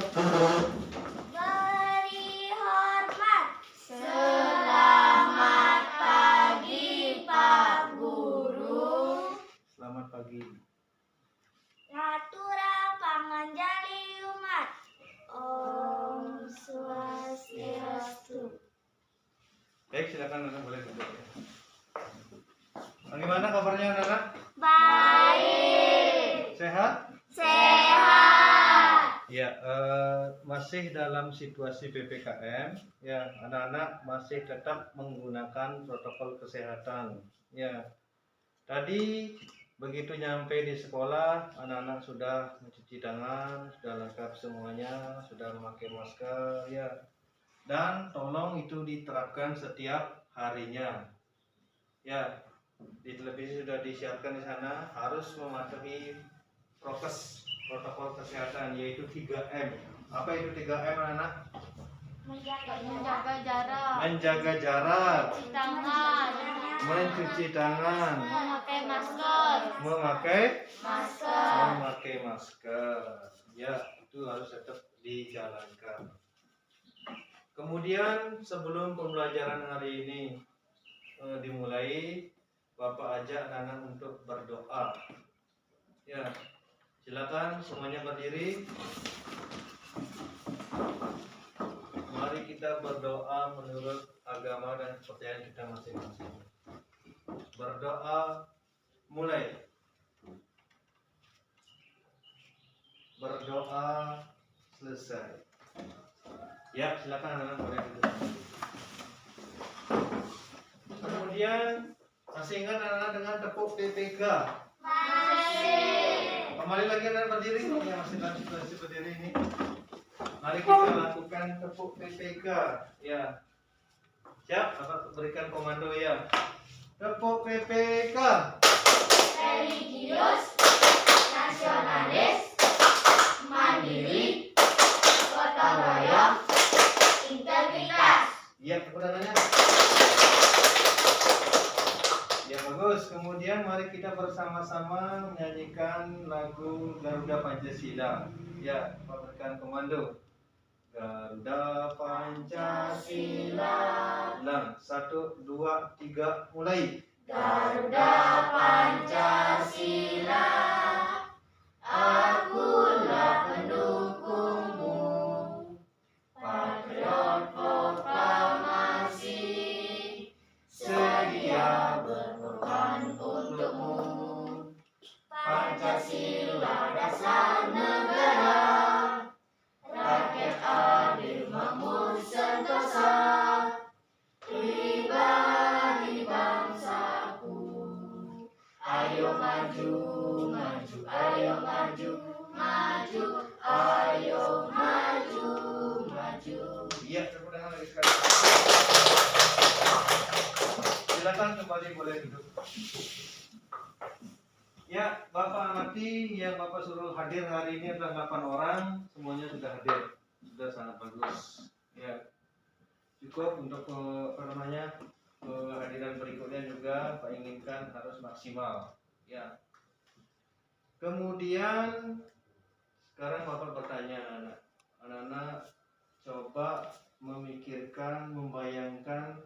Beri hormat. Selamat pagi, Pak Guru. Selamat pagi. Natura panganjali umat. Om Swastiastu. Baik, silakan anak boleh duduk. Bagaimana kabarnya anak-anak? Baik. Sehat? Sehat. Ya, masih dalam situasi PPKM. Ya, anak-anak masih tetap menggunakan protokol kesehatan. Ya, tadi begitu nyampe di sekolah, anak-anak sudah mencuci tangan, sudah lengkap semuanya, sudah memakai masker. Ya, dan tolong itu diterapkan setiap harinya. Ya, di televisi sudah disiarkan di sana harus mematuhi prokes protokol kesehatan yaitu 3M. Apa itu 3M anak-anak? Menjaga jarak. Menjaga jarak, Mencuci tangan. mencuci tangan, Memakai masker. memakai masker. Ya, itu harus tetap dijalankan. Kemudian sebelum pembelajaran hari ini dimulai, Bapak ajak anak-anak untuk berdoa. Ya, silakan semuanya berdiri. Mari kita berdoa menurut agama dan kepercayaan kita masing-masing. Berdoa mulai. Berdoa selesai. Ya, silakan anak-anak boleh duduk. Kemudian masih ingat anak-anak dengan tepuk PPK? Masih. Kembali lagi anak berdiri. Ya, masih dalam situasi berdiri ini. Mari kita lakukan tepuk PPK. Ya. Siap? Bapak berikan komando ya. Tepuk PPK. Religius, nasionalis, mandiri, gotong royong, integritas. Iya, tepuk tangannya. Ya, bagus. Kemudian mari kita bersama-sama menyanyikan lagu Garuda Pancasila. Ya, Bapak berikan komando. Garuda Pancasila. Ulang, 1, 2, 3, mulai. Garuda Pancasila, akulah pendukungmu. Patriot proklamasi, sedia berkorban untukmu. Pancasila dasar negara, rakyat adil makmur sentosa, pribadi bangsaku. Ayo maju, maju, ayo maju, maju, ayo maju, maju. Iya, tepuk tangan lagi sekali. Silakan kembali boleh duduk. Ya, Bapak amati yang Bapak suruh hadir hari ini adalah 8 orang, semuanya sudah hadir. Sudah sangat bagus. Ya. Cukup untuk kehadiran berikutnya juga Pak inginkan harus maksimal. Ya. Kemudian sekarang Bapak bertanya anak-anak coba memikirkan, membayangkan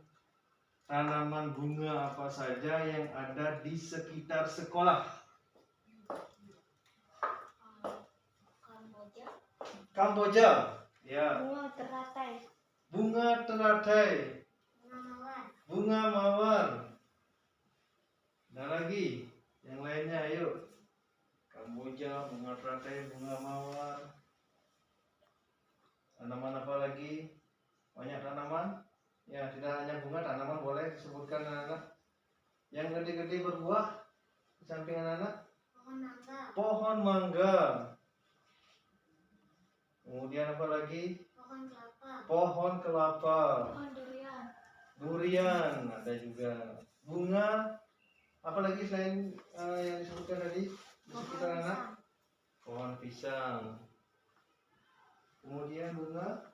tanaman bunga apa saja yang ada di sekitar sekolah. Kamboja. Ya. Bunga teratai. Bunga teratai. Bunga mawar. Nah lagi, yang lainnya ayo. Kamboja, bunga teratai, bunga mawar. Tanaman apa lagi? Banyak tanaman. Ya, tidak hanya bunga, tanaman boleh disebutkan anak-anak. Yang gede-gede berbuah di samping anak-anak. Pohon mangga. Pohon mangga. Kemudian apa lagi? Pohon kelapa. Pohon kelapa. Pohon durian. Durian ada juga. Bunga apa lagi selain yang disebutkan tadi di sekitar anak? Pohon pisang. Kemudian bunga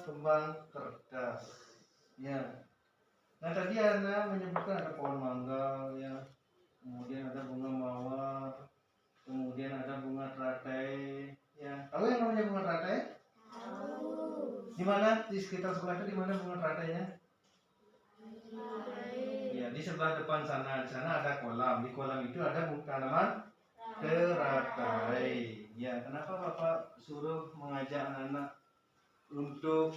kembang kertas. Ya. Nah tadi anak menyebutkan ada pohon mangga ya. Kemudian ada bunga mawar. Kemudian ada bunga teratai. Ya. Tahu yang namanya bunga teratai? Di mana di sekitar sekolah itu di mana bunga teratainya? Ya, di sebelah depan sana. Di sana ada kolam. Di kolam itu ada tanaman teratai. Ya, kenapa Bapak suruh mengajak anak-anak untuk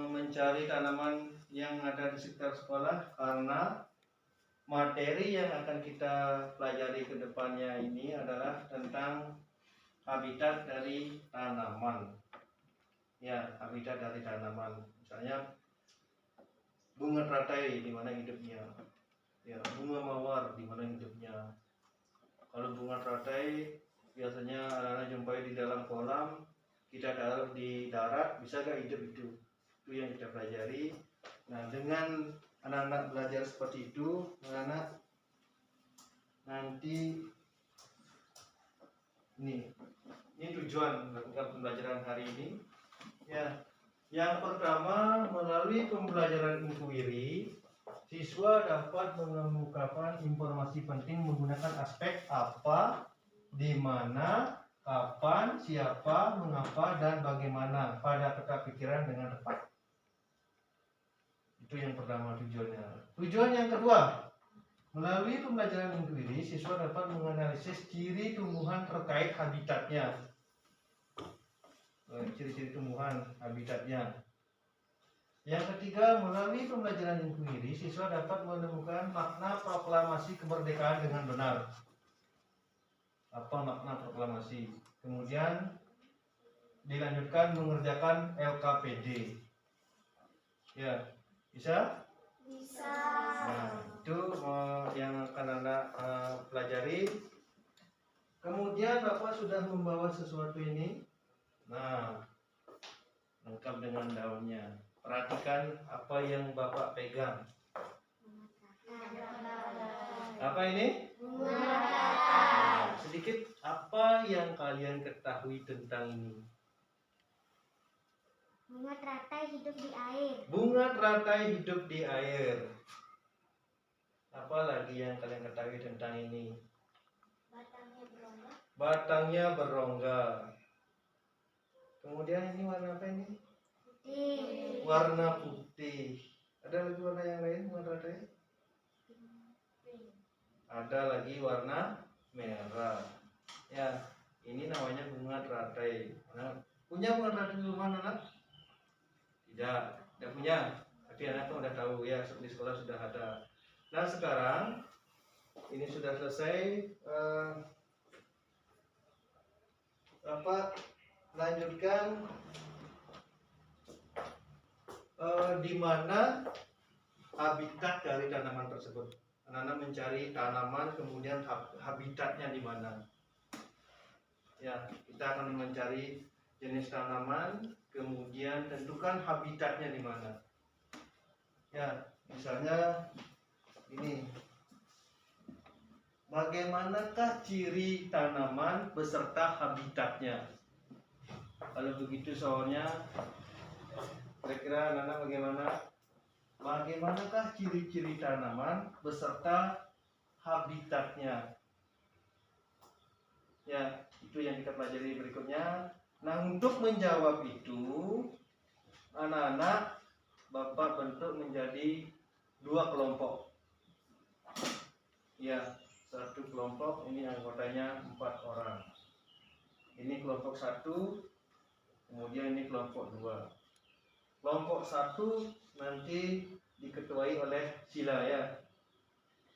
mencari tanaman yang ada di sekitar sekolah? Karena materi yang akan kita pelajari ke depannya ini adalah tentang habitat dari tanaman. Ya, habitat dari tanaman. Misalnya bunga teratai di mana hidupnya. Ya, bunga mawar di mana hidupnya. Kalau bunga teratai biasanya anak-anak jumpai di dalam kolam, kita taruh di darat, bisa gak hidup itu? Itu yang kita pelajari. Nah, dengan anak-anak belajar seperti itu, anak-anak nanti ini tujuan melakukan pembelajaran hari ini. Ya, yang pertama, melalui pembelajaran inquiry, siswa dapat mengemukakan informasi penting menggunakan aspek apa, di mana, kapan, siapa, mengapa, dan bagaimana pada peta pikiran dengan tepat. Itu yang pertama tujuannya. Tujuan yang kedua, melalui pembelajaran inquiry, siswa dapat menganalisis ciri tumbuhan terkait habitatnya. Ciri-ciri tumbuhan habitatnya. Yang ketiga, melalui pembelajaran inquiry, siswa dapat menemukan makna proklamasi kemerdekaan dengan benar. Apa makna proklamasi? Kemudian dilanjutkan mengerjakan LKPD. Ya, bisa? Bisa. Nah, itu yang akan Anda pelajari. Kemudian Bapak sudah membawa sesuatu ini. Nah, lengkap dengan daunnya. Perhatikan apa yang Bapak pegang. Apa ini? Nah, sedikit apa yang kalian ketahui tentang ini? Bunga teratai hidup di air. Bunga teratai hidup di air. Apa lagi yang kalian ketahui tentang ini? Batangnya berongga. Batangnya berongga. Kemudian ini warna apa ini? Putih. Warna putih. Ada lagi warna yang lain bunga teratai? Ada lagi warna merah. Ya, ini namanya bunga teratai. Nah, punya bunga teratai di rumah anak? Tidak punya. Tapi anak tuh udah tahu ya, di sekolah sudah ada. Nah, sekarang ini sudah selesai. Lanjutkan di mana habitat dari tanaman tersebut. Anak-anak mencari tanaman, kemudian habitatnya di mana. Ya, kita akan mencari jenis tanaman, kemudian tentukan habitatnya di mana. Ya, misalnya ini. Bagaimanakah ciri tanaman beserta habitatnya? Kalau begitu soalnya, kira-kira anak-anak bagaimana? Bagaimanakah ciri-ciri tanaman beserta habitatnya? Ya, itu yang kita pelajari berikutnya. Nah, untuk menjawab itu, anak-anak Bapak bentuk menjadi 2 kelompok. Ya, satu kelompok ini anggotanya 4 orang. Ini kelompok 1, kemudian ini kelompok 2. Kelompok 1 nanti diketuai oleh Sila ya.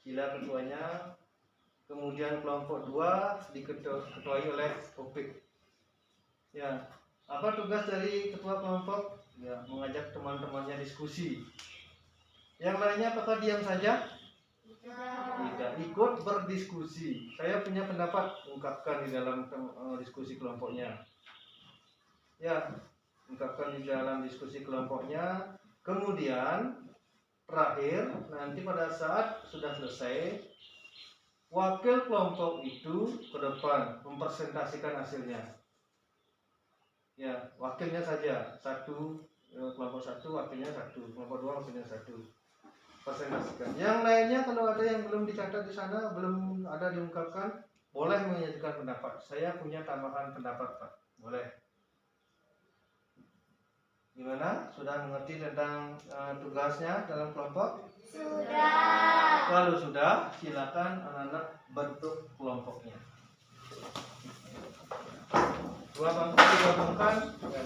Sila ketuanya. Kemudian kelompok 2 diketuai oleh Opik. Ya, apa tugas dari ketua kelompok? Ya, mengajak teman-temannya diskusi. Yang lainnya apakah diam saja? Tidak, ikut berdiskusi. Saya punya pendapat, ungkapkan di dalam diskusi kelompoknya. Ya, ungkapkan di dalam diskusi kelompoknya. Kemudian terakhir, nanti pada saat sudah selesai, wakil kelompok itu ke depan mempresentasikan hasilnya. Ya, wakilnya saja kelompok 1 wakilnya 1, kelompok 2 wakilnya 1. Presentasikan. Yang lainnya kalau ada yang belum dicatat di sana, belum ada diungkapkan, boleh mengajukan pendapat. Saya punya tambahan pendapat, Pak. Boleh. Gimana? Sudah mengerti tentang tugasnya dalam kelompok? Sudah. Kalau sudah, silakan anak-anak bentuk kelompoknya. Dua bangku digabungkan. Ya.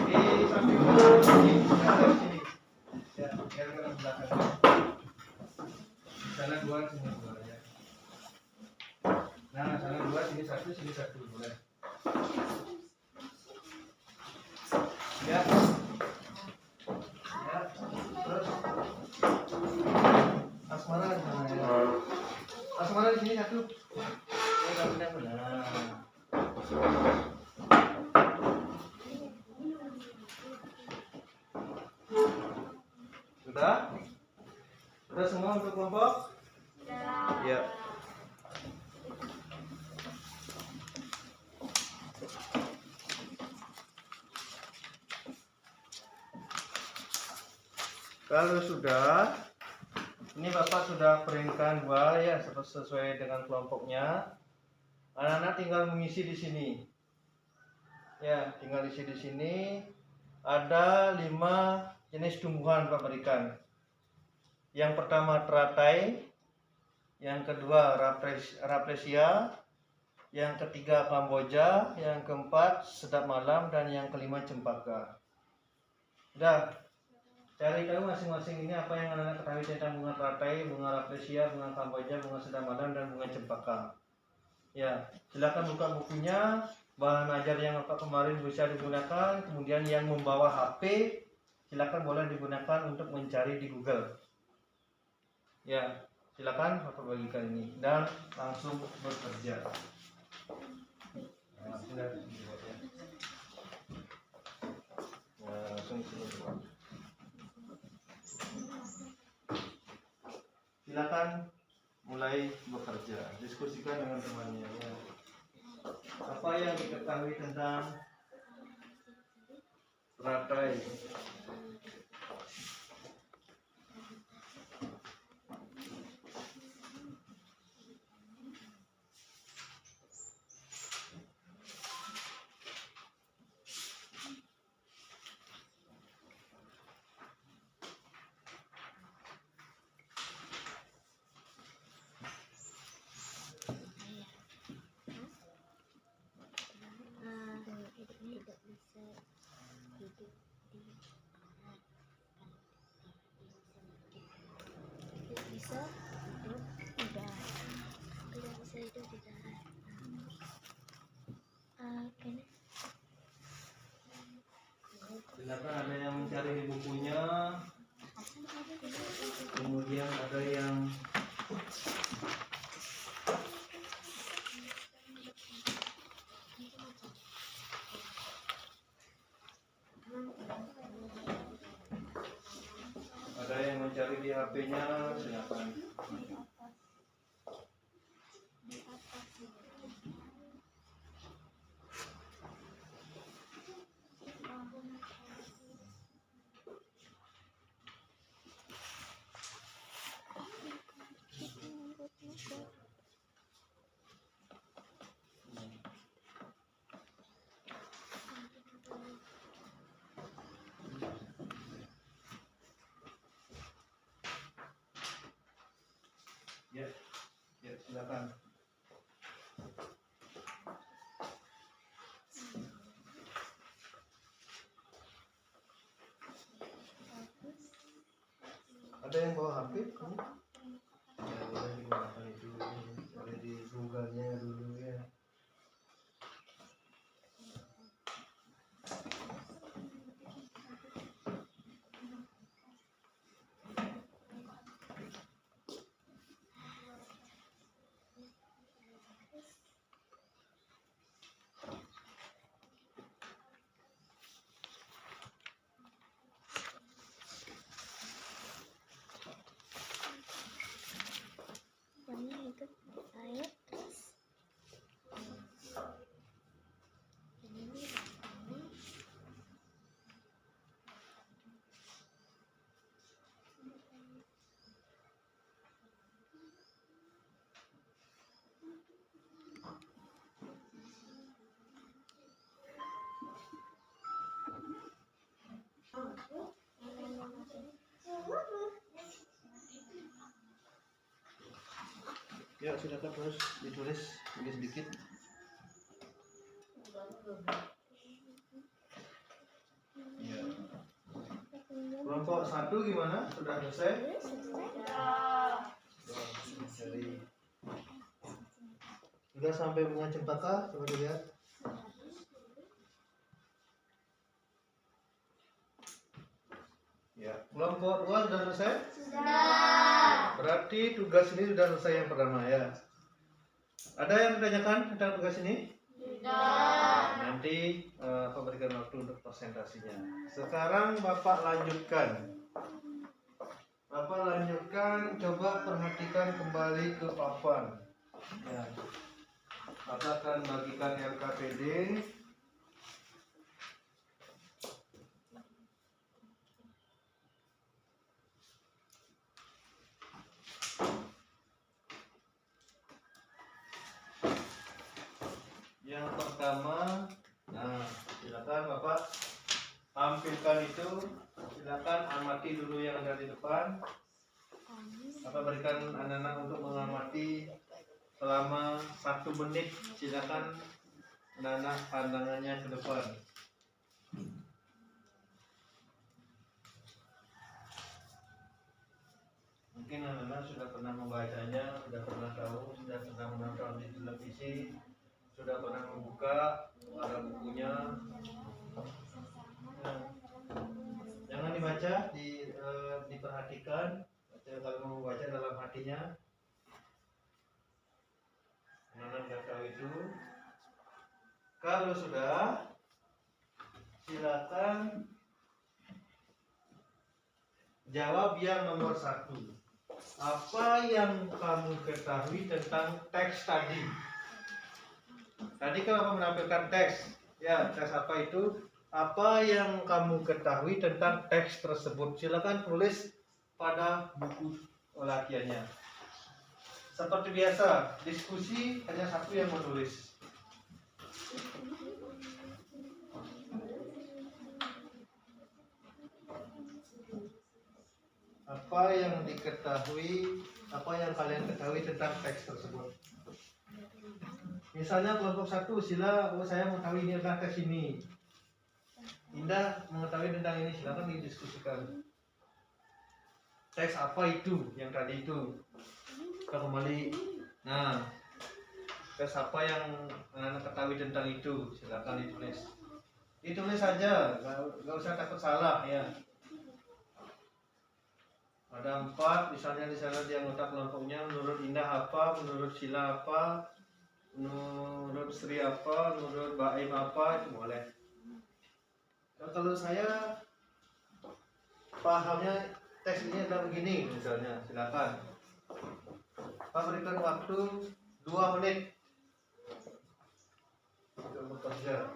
Di samping sini, sini. Ya, biar ke belakang. Sana dua, sini dua ya. Nah, sana dua, sini satu, boleh. Ya. Ya. Terus Asmara di mana ya? Asmara di sini satu. Ya, pindah. Nah. Sudah? Sudah semua untuk kelompok? Ya. Kalau sudah, ini Bapak sudah peringkan dua ya sesuai dengan kelompoknya. Anak-anak tinggal mengisi di sini. Ya, tinggal isi di sini. Ada 5 jenis tumbuhan Pak berikan. Yang pertama teratai, yang kedua rafflesia, yang ketiga kamboja, yang keempat sedap malam, dan yang kelima cempaka. Udah, cari tahu masing-masing ini apa yang anak-anak ketahui tentang bunga teratai, bunga rafflesia, bunga kamboja, bunga sedap malam, dan bunga cempaka. Ya, silakan buka bukunya. Bahan ajar yang Bapak kemarin bisa digunakan. Kemudian yang membawa HP, silakan boleh digunakan untuk mencari di Google. Ya, silakan Bapak bagikan ini dan langsung bekerja. Nah, sudah dibuat ya. Nah, langsung sini buat. Silakan mulai bekerja. Diskusikan dengan temannya ya. Apa yang diketahui tentang teratai? Tidak bisa hidup di darat. Tidak bisa hidup di darat. Tidak bisa hidup di darat. Silakan, ada yang mencari di bukunya. Kemudian ada yang mencari di HP-nya, silakan. Ya, ya silakan. Ada yang bawa HP? Ya, boleh digunakan itu. Ada di Google-nya dulu ya. Ya, silakan terus ditulis sedikit. Ya. Kelompok 1 gimana? Sudah selesai? Sudah sampai bunga cempaka, coba dilihat. Ya, kelompok 2 sudah selesai? Sudah. Berarti tugas ini sudah selesai yang pertama ya. Ada yang ditanyakan tentang tugas ini? Tidak. Nanti berikan waktu untuk presentasinya. Sekarang Bapak lanjutkan. Bapak lanjutkan, coba perhatikan kembali ke papan. Ya. Bapak akan bagikan LKPD. Yang pertama, nah silakan Bapak tampilkan itu. Silakan amati dulu yang ada di depan. Bapak berikan anak-anak untuk mengamati selama 1 menit. Silakan anak-anak pandangannya ke depan. Mungkin anak-anak sudah pernah membacanya, sudah pernah tahu, sudah pernah menonton di televisi, sudah pernah membuka ada bukunya. Nah, jangan dibaca, diperhatikan. Kalau mau membaca dalam hatinya, anak-anak sudah tahu itu. Kalau sudah, silakan jawab yang nomor 1. Apa yang kamu ketahui tentang teks tadi? Tadi kalau menampilkan teks, ya teks apa itu? Apa yang kamu ketahui tentang teks tersebut? Silakan tulis pada buku latihannya. Seperti biasa, diskusi hanya satu yang menulis. Apa yang diketahui, apa yang kalian ketahui tentang teks tersebut? Misalnya kelompok 1 sila, saya mengetahui ini adalah teks ini. Indah mengetahui tentang ini, silakan didiskusikan. Teks apa itu yang tadi itu? Kita kembali. Nah, teks apa yang anak ketahui tentang itu? Silakan ditulis. Ditulis saja, nggak usah takut salah ya. Ada 4, misalnya di sana dia anggota kelompoknya. Menurut Indah apa? Menurut Sila apa? Menurut Sri apa? Menurut Baim apa? Itu boleh. Nah, kalau saya pahamnya teks ini adalah begini misalnya, silakan. Pak berikan waktu 2 menit untuk bekerja.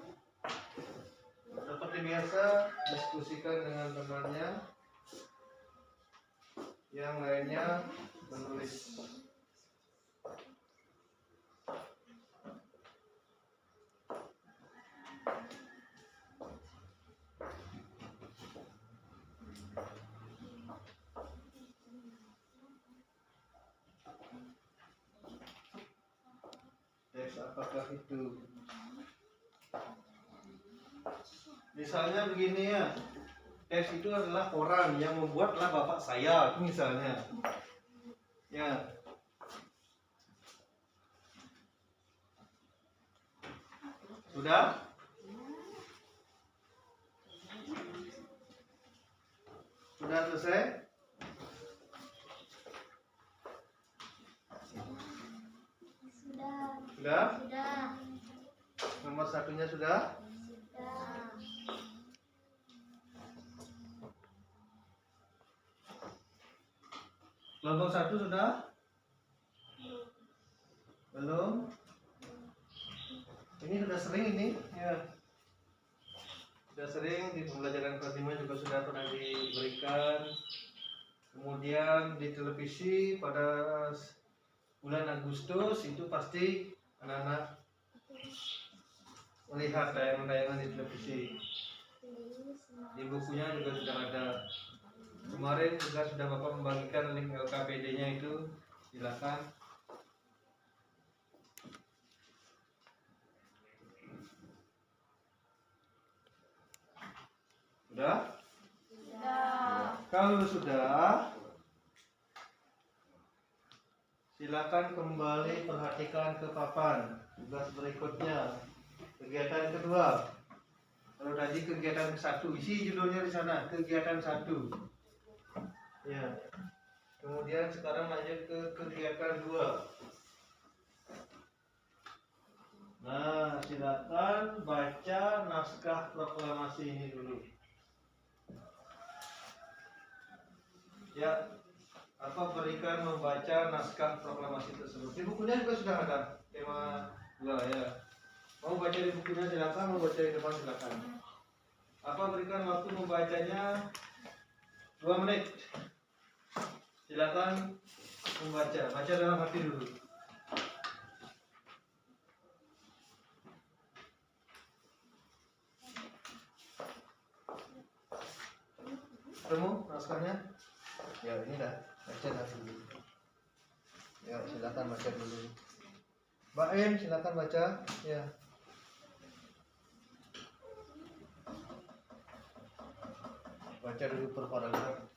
Seperti biasa, diskusikan dengan temannya. Yang lainnya menulis. Teks apakah itu? Misalnya begini ya. Teks itu adalah koran yang membuatlah bapak saya, misalnya. Ya. Sudah? Sudah selesai? Sudah? Sudah. Nomor 1-nya sudah? Sudah. Kelompok 1 sudah? Belum? Ini sudah sering ini ya. Sudah sering di pembelajaran kelas 5 juga sudah pernah diberikan. Kemudian di televisi pada bulan Agustus itu pasti anak-anak melihat tayangan-tayangan di televisi. Di bukunya juga sudah ada. Kemarin juga sudah Bapak membagikan link LKPD-nya itu, silakan. Sudah? Sudah. Kalau sudah, silakan kembali perhatikan ke papan. Tugas berikutnya, kegiatan kedua. Kalau tadi kegiatan ke-1, isi judulnya di sana, kegiatan 1. Ya. Kemudian sekarang lanjut ke kegiatan 2. Nah, silakan baca naskah proklamasi ini dulu. Ya, berikan membaca naskah proklamasi tersebut. Di bukunya juga sudah ada tema 2 ya. Mau baca di bukunya silakan, mau baca di depan silakan. Berikan waktu membacanya 2 menit. Silakan membaca, baca dalam hati dulu. Ketemu naskahnya? Ya, ini dah. Baca dah dulu. Ya, silakan baca dulu. Mbak Em, silakan baca. Ya. Baca dulu per paragraf.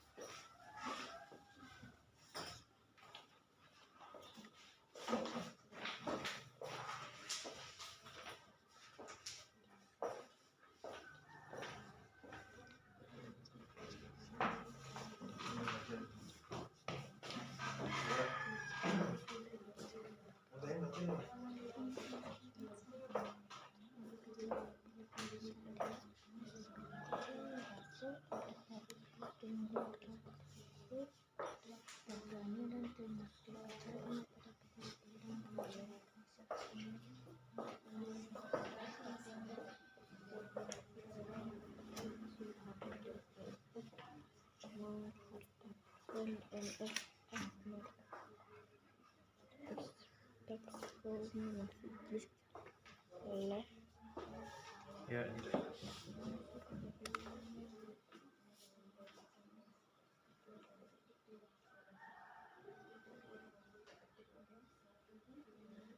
Ya,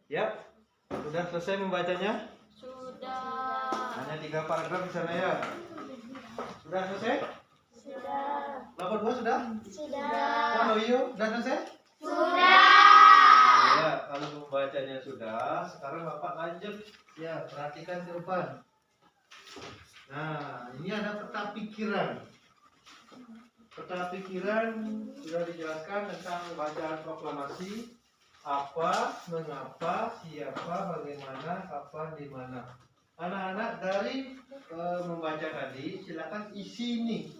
ya, sudah selesai membacanya? Sudah. Hanya 3 paragraf di sana ya. Sudah selesai? Sudah. Nomor 2 sudah? Sudah. Oh, iyo, sudah selesai? Sudah. Ya, kalau membacanya sudah, sekarang Bapak lanjut. Ya, perhatikan ke depan. Nah, ini ada peta pikiran. Peta pikiran sudah dijelaskan tentang bacaan proklamasi. Apa, mengapa, siapa, bagaimana, kapan, di mana. Anak-anak dari membaca tadi, silakan isi ini.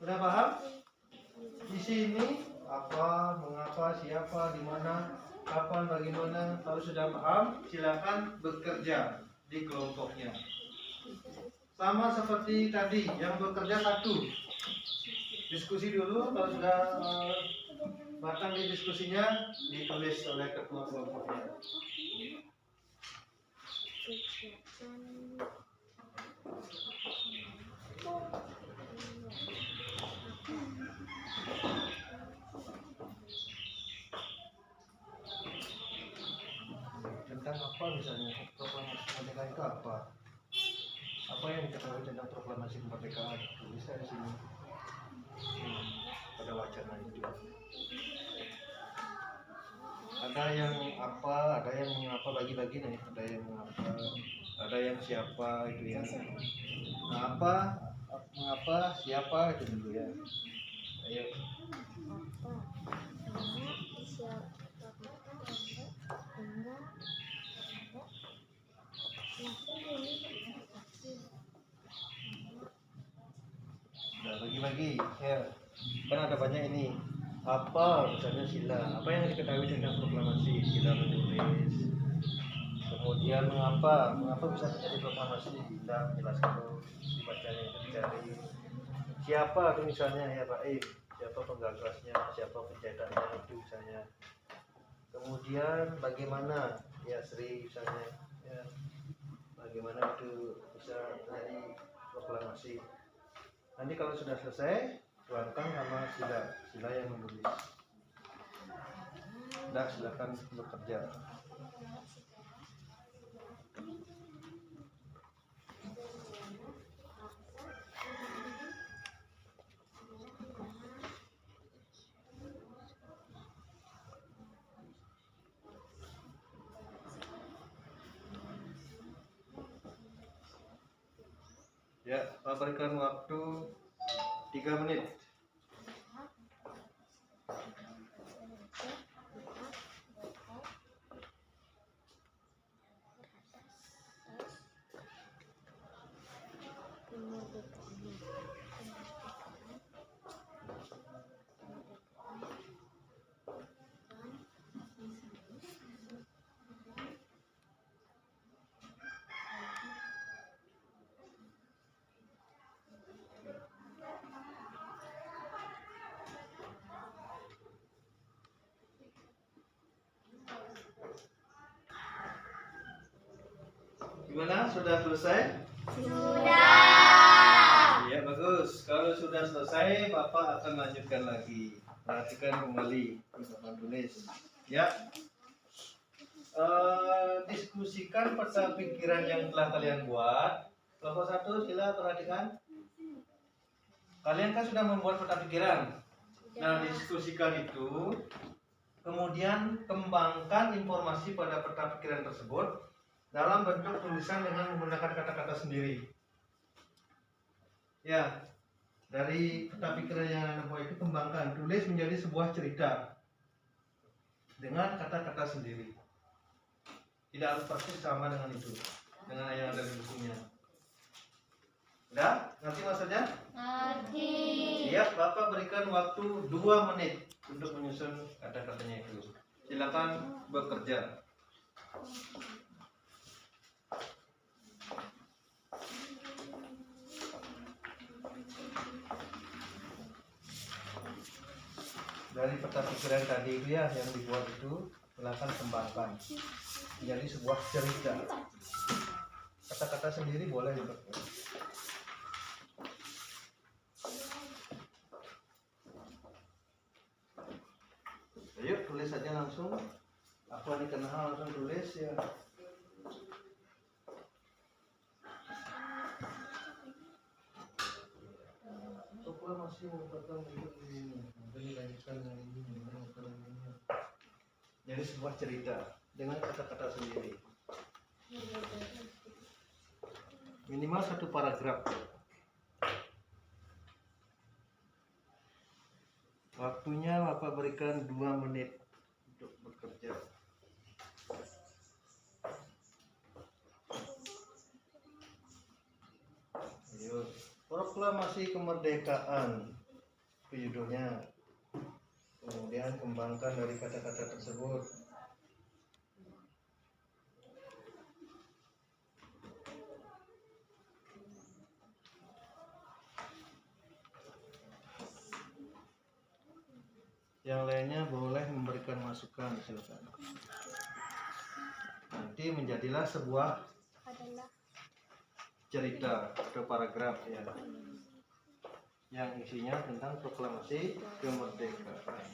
Sudah paham? Isi ini apa, mengapa, siapa, di mana, kapan, bagaimana. Kalau sudah paham, silakan bekerja di kelompoknya. Sama seperti tadi, yang bekerja 1. Diskusi dulu, kalau sudah matang di diskusinya, ditulis oleh ketua kelompoknya. Tentang apa misalnya proklamasi kemerdekaan itu apa? Apa yang diketahui tentang proklamasi kemerdekaan? Bisa di sini. Pada wacana itu. Ada yang apa, ada yang mengapa, bagi-bagi nih. Ada yang mengapa, ada yang siapa itu ya. Nah, apa, mengapa, siapa itu dulu ya. Ayo. Nah, bagi-bagi ya. Kan ada banyak ini. Apa misalnya sila, apa yang diketahui tentang proklamasi, sila menulis. Kemudian mengapa bisa terjadi proklamasi, kita jelaskan dulu, dibacanya itu dicari. Siapa itu misalnya ya Pak siapa penggagasnya, siapa pencetaknya itu misalnya. Kemudian bagaimana ya Sri misalnya ya, bagaimana itu bisa terjadi proklamasi. Nanti kalau sudah selesai, tuangkan sama sila yang menulis. Nah, silakan bekerja. Ya, Bapak berikan waktu 3 menit. Gimana? Sudah selesai? Sudah. Ya, bagus. Kalau sudah selesai, Bapak akan lanjutkan lagi. Perhatikan kembali, Bapak tulis. Ya. Diskusikan peta pikiran yang telah kalian buat. Kelompok 1, sila perhatikan. Kalian kan sudah membuat peta pikiran. Nah, diskusikan itu. Kemudian kembangkan informasi pada peta pikiran tersebut dalam bentuk tulisan dengan menggunakan kata-kata sendiri. Ya, dari peta pikiran yang Anda buat itu kembangkan, tulis menjadi sebuah cerita dengan kata-kata sendiri. Tidak harus persis sama dengan itu, dengan yang ada di bukunya. Udah? Ngerti maksudnya? Ngerti. Iya, Bapak berikan waktu 2 menit untuk menyusun kata-katanya itu. Silakan bekerja. Dari peta pikiran tadi itu ya yang dibuat itu, silakan kembangkan menjadi sebuah cerita. Kata-kata sendiri boleh juga. Ayo tulis saja langsung. Apa yang kenal langsung tulis ya. Coba masih merupakan ini. Dilanjutkan dengan ini. Jadi sebuah cerita dengan kata-kata sendiri. Minimal 1 paragraf. Waktunya Bapak berikan 2 menit untuk bekerja. Ayo, proklamasi kemerdekaan itu judulnya. Kemudian kembangkan dari kata-kata tersebut. Yang lainnya boleh memberikan masukan, silakan. Nanti menjadilah sebuah cerita atau paragraf ya, yang isinya tentang proklamasi kemerdekaan.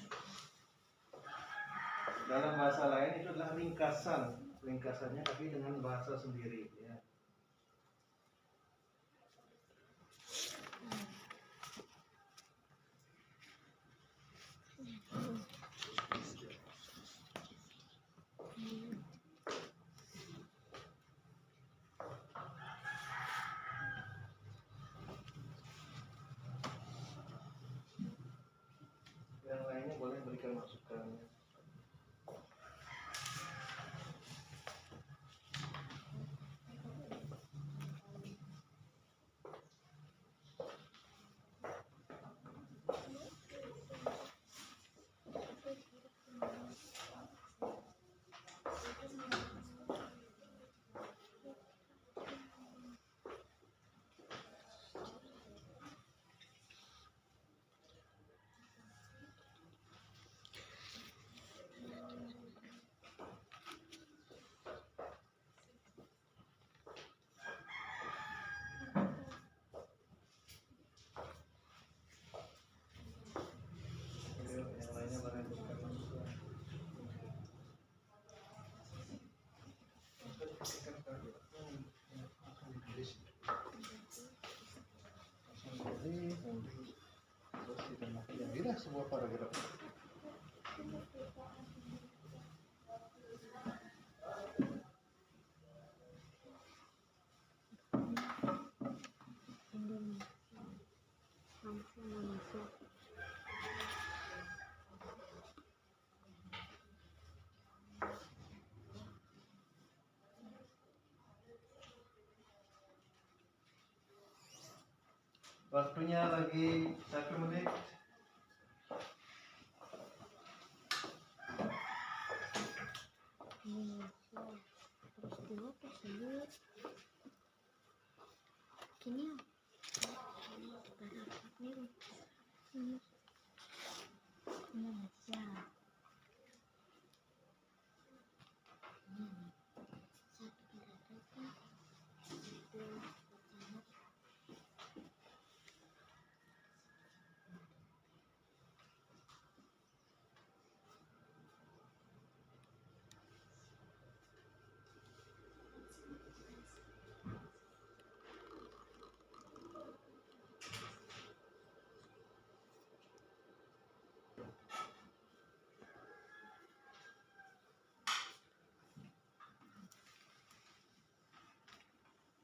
Dalam bahasa lain itu adalah ringkasannya tapi dengan bahasa sendiri ya. Yang lainnya boleh berikan masukan. Yang lainnya boleh berikan masukan. Jadilah sebuah paragraf. Waktunya lagi 1 menit. Terus dua tersebut kini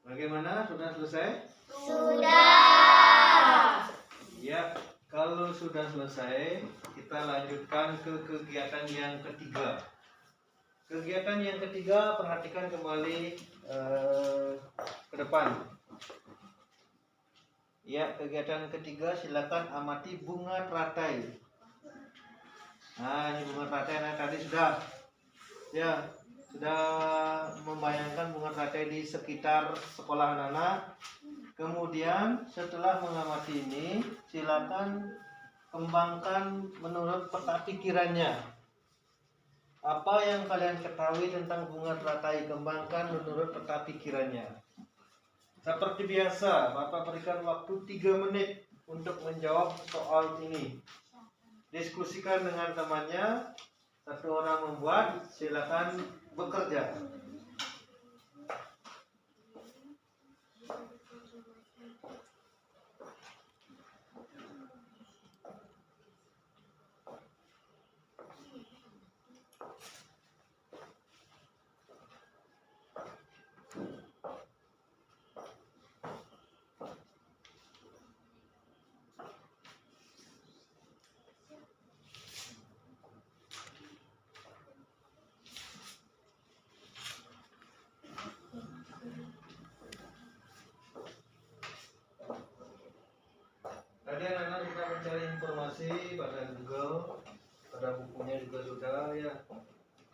Bagaimana? Sudah selesai? sudah. Ya, kalau sudah selesai, kita lanjutkan ke kegiatan yang ketiga. Kegiatan yang ketiga, perhatikan kembali ke depan. Ya, kegiatan ketiga, silakan amati bunga teratai. Nah, ini bunga teratai. Nah, tadi sudah, ya, sudah membayangkan bunga teratai di sekitar sekolah anak-anak. Kemudian setelah mengamati ini, silakan kembangkan menurut peta pikirannya. Apa yang kalian ketahui tentang bunga teratai, kembangkan menurut peta pikirannya. Seperti biasa, Bapak berikan waktu 3 menit untuk menjawab soal ini. Diskusikan dengan temannya. Satu orang membuat, silakan bekerja. Tadi anak-anak sudah mencari informasi pada Google, pada bukunya juga sudah, ya.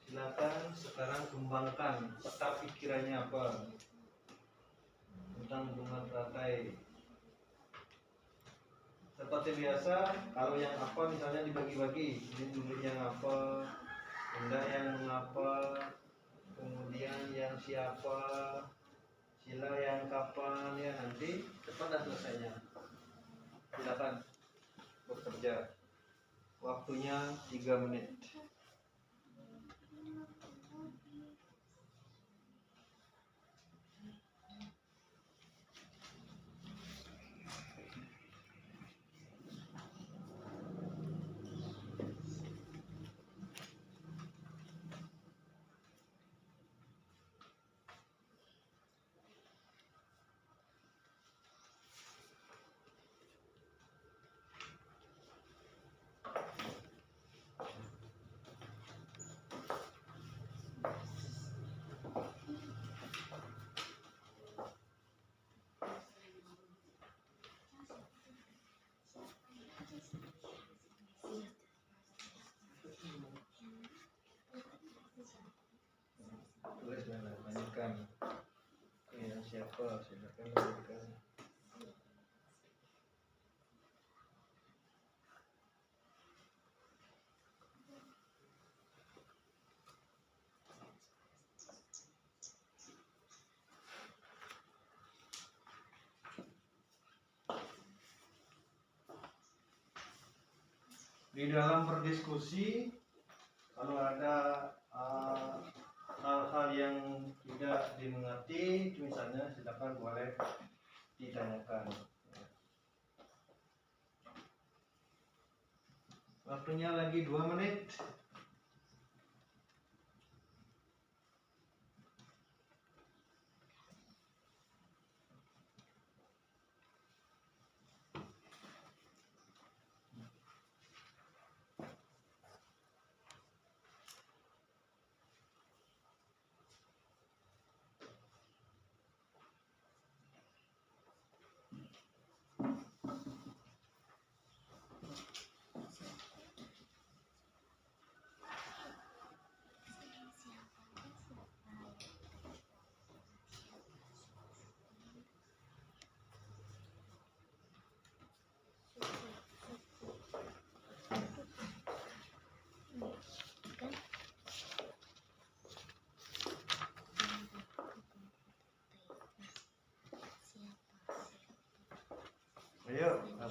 Silakan sekarang kembangkan peta pikirannya apa tentang bunga teratai. Seperti biasa, kalau yang apa misalnya dibagi-bagi, ini dulu yang apa, benda yang mengapa, kemudian yang siapa, sila yang kapan, ya nanti cepat dah selesainya. Silakan bekerja. Waktunya 3 menit. Tulis dan lanjutkan. Yang siapa, silakan lanjutkan. Di dalam berdiskusi, kalau ada hal-hal yang tidak dimengerti, misalnya silakan boleh ditanyakan. Waktunya lagi 2 menit.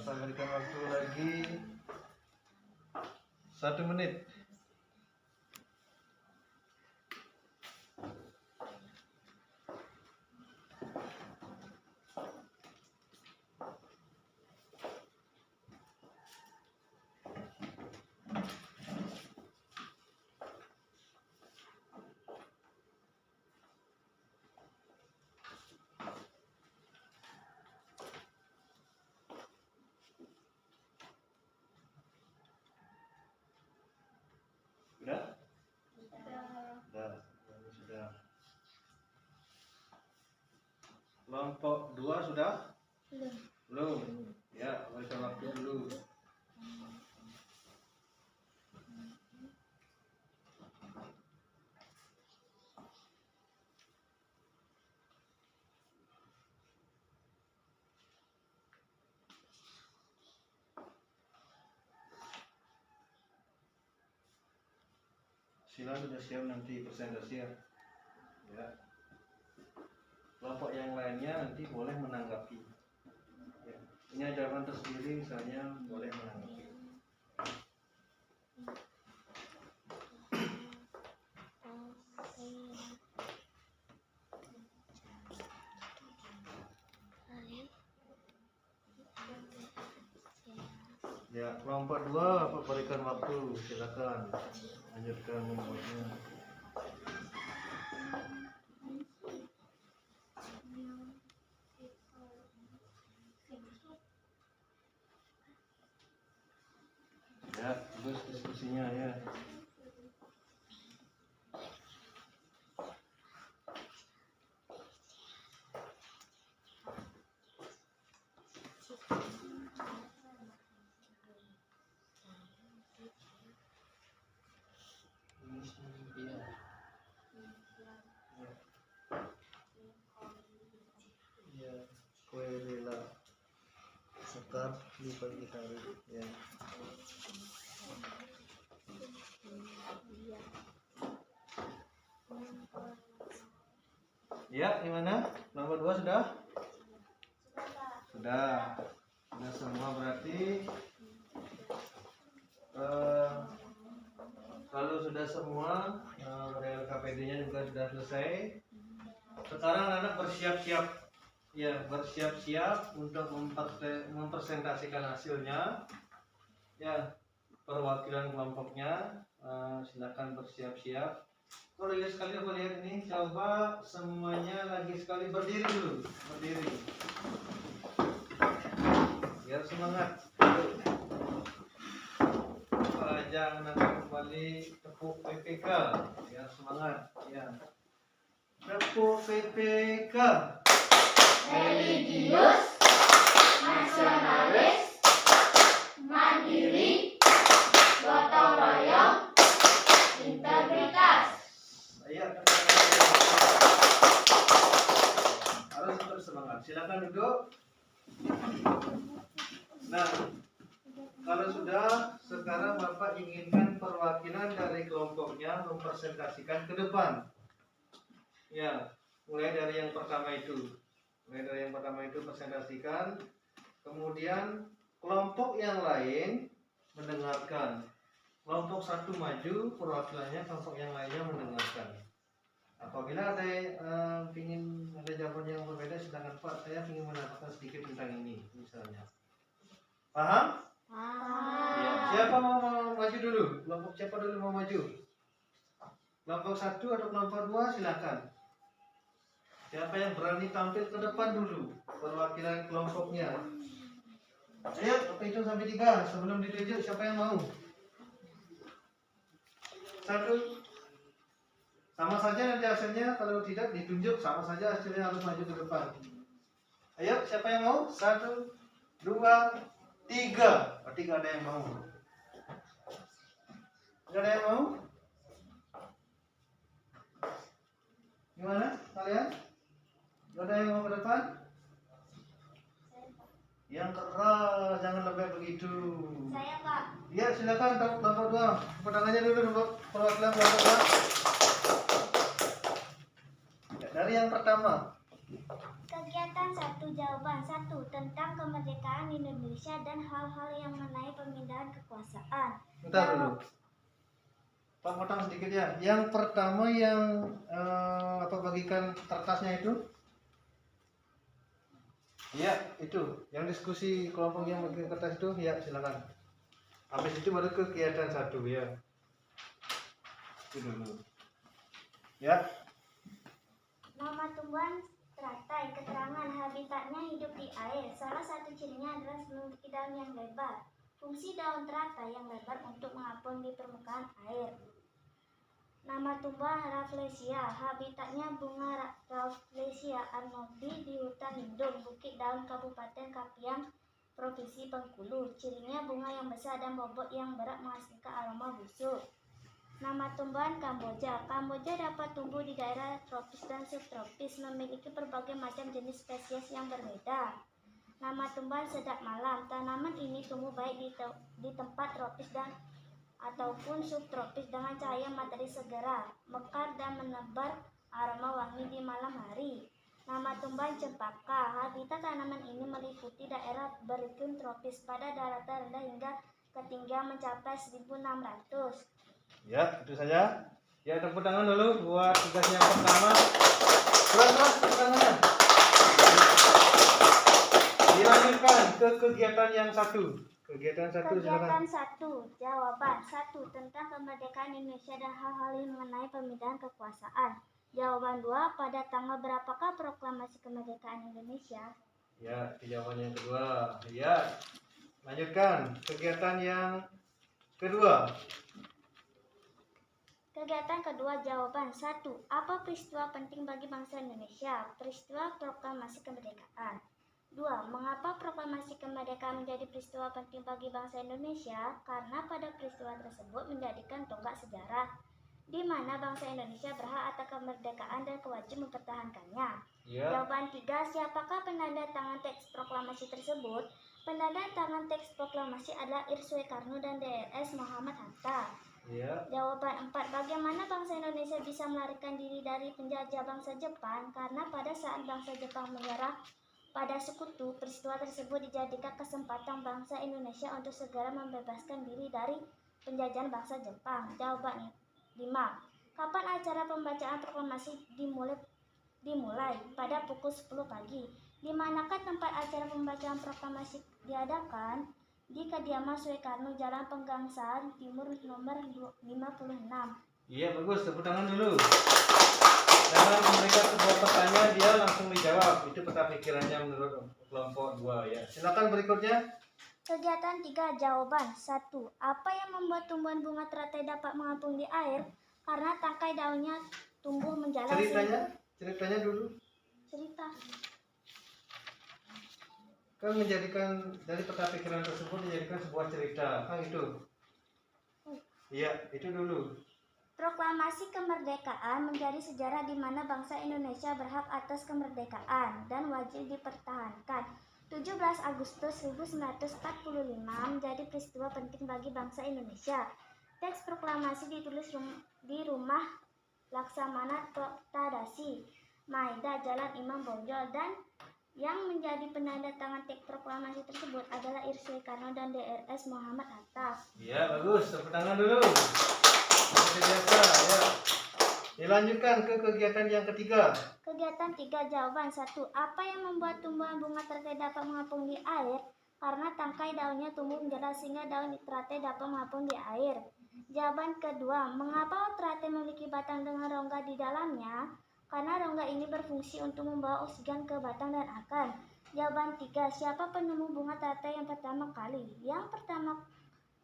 Bapak berikan waktu lagi 1 menit. Sudah? Sudah. Sudah. Kelompok 2 sudah? Belum. Belum. Ya, berikan waktu dulu. Sila sudah siap nanti presentasi ya. Ya. Kelompok yang lainnya nanti boleh menanggapi. Ya. Ini jawaban tersendiri misalnya boleh menanggapi. Ya, kelompok 2 Bapak berikan waktu, silakan lanjutkan membuatnya. Ya, terus diskusinya ya. Ya, kue rela sekar di pagi hari ya. Ya, gimana? Nomor 2 sudah? Sudah. Sudah semua berarti kalau sudah semua LKPD-nya juga sudah selesai. Sekarang anak bersiap-siap ya, bersiap-siap untuk mempresentasikan hasilnya. Ya, perwakilan kelompoknya silakan bersiap-siap. Kalau lihat sekali aku lihat ini, coba semuanya lagi sekali berdiri dulu, berdiri. Biar semangat. Jangan nanti kembali tepuk PPK, biar semangat. Ya. Tepuk PPK. Religius, nasionalis, mandiri, gotong royong, integritas. Ayo, harus terus semangat. Silakan duduk. Nah, kalau sudah, sekarang Bapak inginkan perwakilan dari kelompoknya mempresentasikan ke depan. Ya, mulai dari yang pertama itu. Mulai dari yang pertama itu presentasikan. Kemudian kelompok yang lain mendengarkan. Kelompok 1 maju, perwakilannya, kelompok yang lainnya mendengarkan. Apabila ada ingin ada jawaban yang berbeda, silakan Pak, saya ingin menambahkan sedikit tentang ini, misalnya. Paham? Ya. Siapa mau maju dulu? Kelompok siapa dulu mau maju? Kelompok 1 atau kelompok 2, silakan. Siapa yang berani tampil ke depan dulu? Perwakilan kelompoknya. Ayo, kita hitung sampai 3. Sebelum ditunjuk, siapa yang mau? 1. Sama saja nanti hasilnya, kalau tidak ditunjuk sama saja hasilnya, harus maju ke depan. Ayo, siapa yang mau? 1, 2, 3. Oh, 3 ada yang mau. Tidak ada yang mau? Gimana kalian? Tidak ada yang mau ke depan? Yang keras, jangan lebih begitu. Saya, Pak. Ya, silakan kelompok 2. Tangannya dulu untuk perwakilan kelompok 2. Ya, dari yang pertama. Kegiatan 1, jawaban 1 tentang kemerdekaan Indonesia dan hal-hal yang mengenai pemindahan kekuasaan. Bentar dulu. Pak potong sedikit ya. Yang pertama yang bagikan kertasnya itu? Ya, itu. Yang diskusi kelompok yang bagi kertas itu, ya silakan. Habis itu baru kegiatan 1 ya. Itu dulu. Ya. Nama tumbuhan teratai, keterangan habitatnya hidup di air. Salah satu cirinya adalah memiliki daun yang lebar. Fungsi daun teratai yang lebar untuk mengapung di permukaan air. Nama tumbuhan Rafflesia, habitatnya bunga Rafflesia arnoldii di hutan lindung Bukit Daun Kabupaten Kapiang, Provinsi Bengkulu. Cirinya bunga yang besar dan bobot yang berat menghasilkan aroma busuk. Nama tumbuhan Kamboja. Kamboja dapat tumbuh di daerah tropis dan subtropis, memiliki berbagai macam jenis spesies yang berbeda. Nama tumbuhan Sedap Malam. Tanaman ini tumbuh baik di tempat tropis dan ataupun subtropis dengan cahaya matahari segera, mekar dan menebar aroma wangi di malam hari. Nama tumbuhan Cempaka. Habitat tanaman ini meliputi daerah beriklim tropis pada daratan rendah hingga ketinggian mencapai 1.600. Ya, itu saja. Ya, tepuk tangan dulu buat tugas yang pertama. Keras tepuk tangannya. Dilanjutkan ke kegiatan yang 1. Kegiatan 1 silakan. Kegiatan 1, jawaban 1 tentang kemerdekaan Indonesia dan hal-hal yang mengenai pemindahan kekuasaan. Jawaban 2, pada tanggal berapakah proklamasi kemerdekaan Indonesia? Ya, jawaban yang kedua. Ya, lanjutkan kegiatan yang kedua. Kegiatan kedua, jawaban 1. Apa peristiwa penting bagi bangsa Indonesia? Peristiwa proklamasi kemerdekaan. 2. Mengapa proklamasi kemerdekaan menjadi peristiwa penting bagi bangsa Indonesia? Karena pada peristiwa tersebut menjadikan tonggak sejarah di mana bangsa Indonesia berhak atas kemerdekaan dan kewajiban mempertahankannya. Ya. Jawaban 3. Siapakah penanda tangan teks proklamasi tersebut? Penanda tangan teks proklamasi adalah Ir Soekarno dan Drs Muhammad Hatta. Ya. Jawaban 4. Bagaimana bangsa Indonesia bisa melarikan diri dari penjajah bangsa Jepang? Karena pada saat bangsa Jepang menyerah pada sekutu, peristiwa tersebut dijadikan kesempatan bangsa Indonesia untuk segera membebaskan diri dari penjajahan bangsa Jepang. Jawaban 5. Kapan acara pembacaan proklamasi dimulai? Pada pukul 10 pagi. Di manakah tempat acara pembacaan proklamasi diadakan? Di kediaman Soekarno, Jalan Penggangsaan Timur nomor 56. Iya, bagus. Tepuk tangan dulu. Dengan memberikan sebuah pertanyaan, dia langsung dijawab. Itu peta pikirannya menurut kelompok 2 ya. Silakan berikutnya. Kegiatan 3, jawaban 1. Apa yang membuat tumbuhan bunga teratai dapat mengapung di air? Karena tangkai daunnya tumbuh menjalar. Ceritanya dulu. Cerita. Kan menjadikan dari peta pikiran tersebut dijadikan sebuah cerita. Kan itu. Iya, itu dulu. Proklamasi kemerdekaan menjadi sejarah di mana bangsa Indonesia berhak atas kemerdekaan dan wajib dipertahankan. 17 Agustus 1945 menjadi peristiwa penting bagi bangsa Indonesia. Teks proklamasi ditulis di rumah Laksamana Tadasi, Maeda, Jalan Imam Bonjol, dan yang menjadi penanda tangan teks proklamasi tersebut adalah Ir Soekarno dan Drs Muhammad Hatta. Iya, bagus. Tepuk tangan dulu. Biasa, ya. Dilanjutkan ke kegiatan yang ketiga. Kegiatan 3, jawaban 1. Apa yang membuat tumbuhan bunga teratai dapat mengapung di air? Karena tangkai daunnya tumbuh menjalar sehingga daun teratai dapat mengapung di air. Jawaban kedua, mengapa teratai memiliki batang dengan rongga di dalamnya? Karena rongga ini berfungsi untuk membawa oksigen ke batang dan akar. Jawaban 3, siapa penemu bunga teratai yang pertama kali? Yang pertama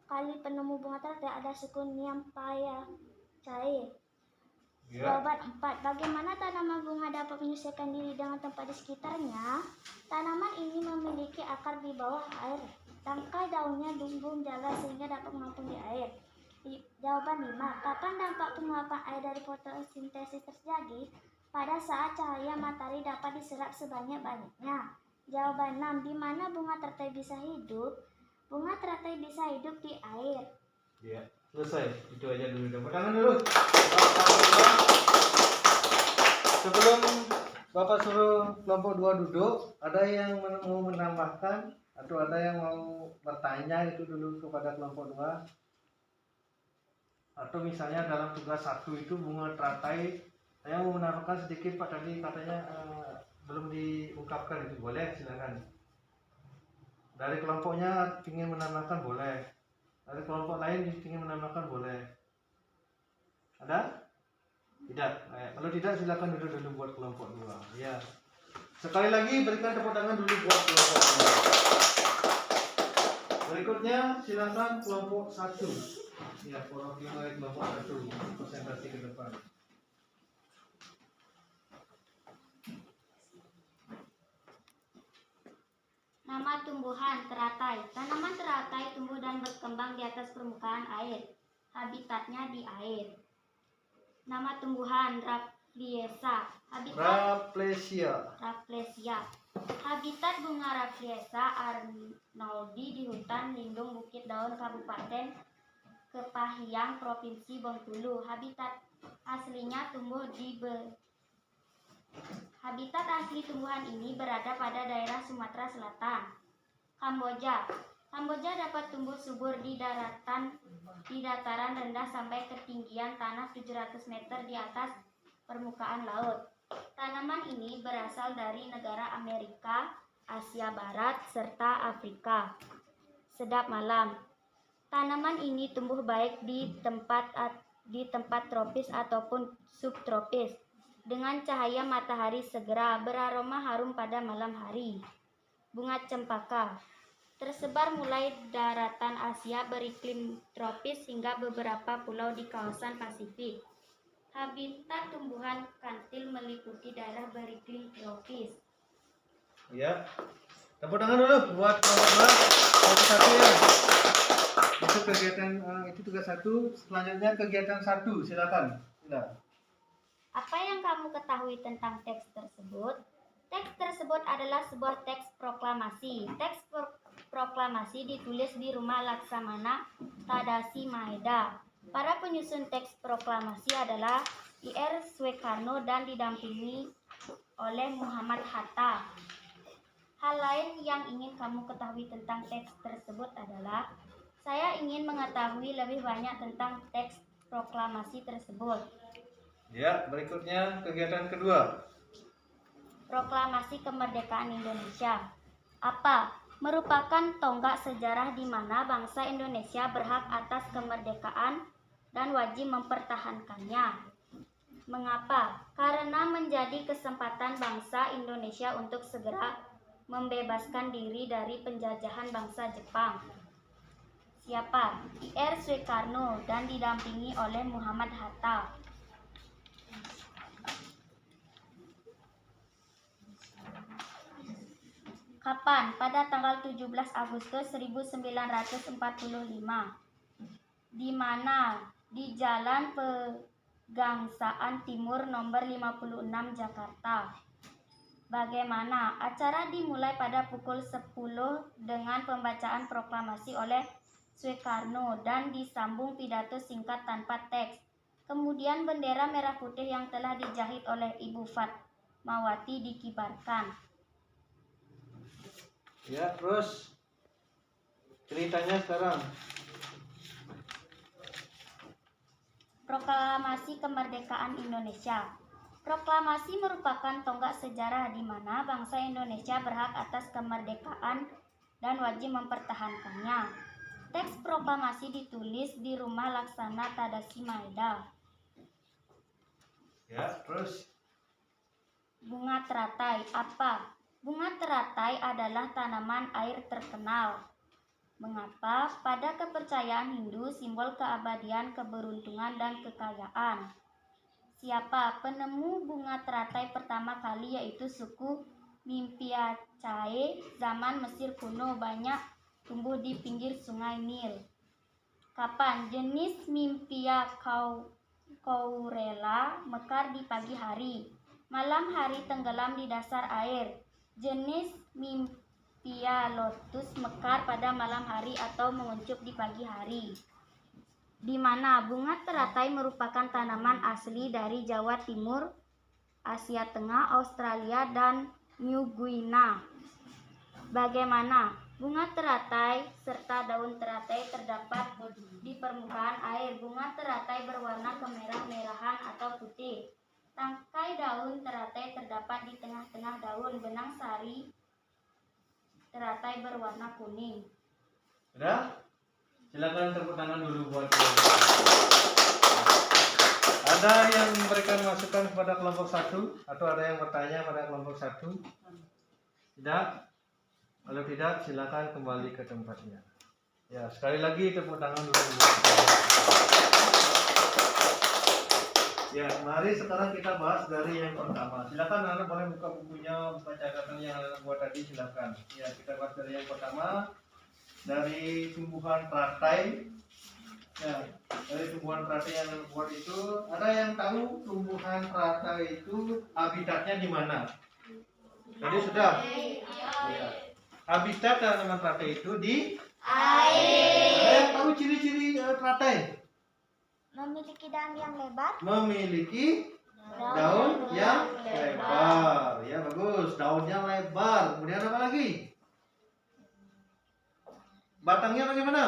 kali penemu bunga teratai adalah suku Niampiaceae. Ya. Jawaban 4. Bagaimana tanaman bunga dapat menyesuaikan diri dengan tempat di sekitarnya? Tanaman ini memiliki akar di bawah air. Tangkai daunnya tumbuh menjalar sehingga dapat mengapung di air. Jawaban 5. Kapan dampak penguapan air dari fotosintesis terjadi? Pada saat cahaya matahari dapat diserap sebanyak-banyaknya. Jawaban 6. Di mana bunga teratai bisa hidup? Bunga teratai bisa hidup di air. Ya, selesai. Itu aja dulu. Tepuk tangan dulu. Sebelum Bapak suruh kelompok 2 duduk. Ada yang mau menambahkan atau ada yang mau bertanya itu dulu kepada kelompok 2? Atau misalnya dalam tugas 1 itu bunga teratai, saya mau menambahkan sedikit Pak, tadi katanya belum diungkapkan, itu boleh, silakan. Dari kelompoknya ingin menambahkan boleh, dari kelompok lain ingin menambahkan boleh. Ada? Tidak. Kalau tidak silakan duduk dulu buat kelompok 2. Ya. Sekali lagi berikan tepuk tangan dulu buat kelompok 2. Berikutnya silakan kelompok 1. Ya, perwakilan kelompok 1 presentasi ke depan. Nama tumbuhan teratai. Tanaman teratai tumbuh dan berkembang di atas permukaan air. Habitatnya di air. Nama tumbuhan Rafflesia. Rafflesia. Habitat bunga Rafflesia arnoldii di hutan lindung Bukit Daun Kabupaten Kepahyang Provinsi Bengkulu. Habitat asli tumbuhan ini berada pada daerah Sumatera Selatan. Kamboja dapat tumbuh subur di dataran rendah sampai ketinggian tanah 700 meter di atas permukaan laut. Tanaman ini berasal dari negara Amerika, Asia Barat, serta Afrika. Sedap malam. Tanaman ini tumbuh baik di tempat tropis ataupun subtropis dengan cahaya matahari segera, beraroma harum pada malam hari. Bunga cempaka tersebar mulai daratan Asia beriklim tropis hingga beberapa pulau di kawasan Pasifik. Habitat tumbuhan kantil meliputi daerah beriklim tropis. Ya. Tepuk tangan dulu buat kelompok 1 ya. Itu kegiatan itu tugas 1, selanjutnya kegiatan 1, silakan. Apa yang kamu ketahui tentang teks tersebut? Teks tersebut adalah sebuah teks proklamasi. Teks proklamasi ditulis di Rumah Laksamana Tadasi Maeda. Para penyusun teks proklamasi adalah Ir Soekarno dan didampingi oleh Muhammad Hatta. Hal lain yang ingin kamu ketahui tentang teks tersebut adalah saya ingin mengetahui lebih banyak tentang teks proklamasi tersebut. Ya, berikutnya kegiatan kedua. Proklamasi Kemerdekaan Indonesia. Apa? Merupakan tonggak sejarah di mana bangsa Indonesia berhak atas kemerdekaan dan wajib mempertahankannya. Mengapa? Karena menjadi kesempatan bangsa Indonesia untuk segera membebaskan diri dari penjajahan bangsa Jepang. Siapa? Ir Soekarno dan didampingi oleh Muhammad Hatta. Kapan? Pada tanggal 17 Agustus 1945. Di mana? Di Jalan Pegangsaan Timur nomor 56 Jakarta. Bagaimana? Acara dimulai pada pukul 10 dengan pembacaan proklamasi oleh Soekarno dan disambung pidato singkat tanpa teks. Kemudian bendera merah putih yang telah dijahit oleh Ibu Fatmawati dikibarkan. Ya, terus ceritanya sekarang. Proklamasi Kemerdekaan Indonesia. Proklamasi merupakan tonggak sejarah di mana bangsa Indonesia berhak atas kemerdekaan dan wajib mempertahankannya. Teks proklamasi ditulis di Rumah Laksana Tadasi Maeda. Ya, terus. Bunga teratai. Apa? Bunga teratai adalah tanaman air terkenal. Mengapa? Pada kepercayaan Hindu, simbol keabadian, keberuntungan, dan kekayaan. Siapa? Penemu bunga teratai pertama kali yaitu suku Mimpiaceae zaman Mesir kuno, banyak tumbuh di pinggir sungai Nil. Kapan? Jenis Mimpia caurella mekar di pagi hari. Malam hari tenggelam di dasar air. Jenis Mimpia lotus mekar pada malam hari atau menguncup di pagi hari. Di mana? Bunga teratai merupakan tanaman asli dari Jawa Timur, Asia Tengah, Australia, dan New Guinea. Bagaimana? Bunga teratai serta daun teratai terdapat di permukaan air. Bunga teratai berwarna kemerah-merahan atau putih. Tangkai daun teratai terdapat di tengah-tengah daun. Benang sari teratai berwarna kuning. Sudah? Silakan tepuk tangan dulu buat ada yang memberikan masukan kepada kelompok 1 atau ada yang bertanya pada kelompok 1? Tidak? Kalau tidak, silakan kembali ke tempatnya. Ya, sekali lagi tepuk tangan dulu. Ya, mari sekarang kita bahas dari yang pertama. Silakan anak boleh buka bukunya, buka catatan yang anak buat tadi, silakan. Ya, kita bahas dari yang pertama, dari tumbuhan teratai. Ya, dari tumbuhan teratai yang anak buat itu, ada yang tahu tumbuhan teratai itu habitatnya di mana? Tadi sudah. Ya. Habitat tanaman teratai itu di air. Ada yang tahu ciri-ciri teratai? Memiliki daun yang lebar. Memiliki daun yang lebar. Ya, bagus. Daunnya lebar. Kemudian apa lagi? Batangnya bagaimana?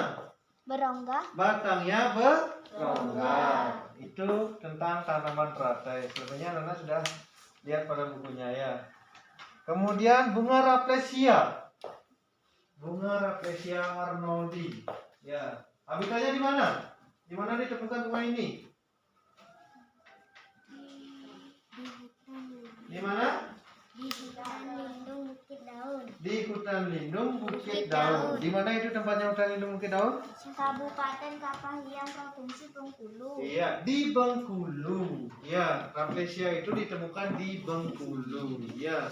Berongga. Batangnya berongga. Itu tentang tanaman teratai. Sebenarnya Nana sudah lihat pada bukunya ya. Kemudian bunga Rafflesia. Bunga Rafflesia arnoldi. Ya, habitatnya di mana? Di mana ditemukan bunga ini? Di mana? Di hutan lindung Bukit Daun. Di hutan lindung Bukit Daun. Di mana itu tempatnya hutan lindung Bukit Daun? Kabupaten Kapahiang, Provinsi Bengkulu. Iya, di Bengkulu. Ya, Rafflesia itu ditemukan di Bengkulu. Ya.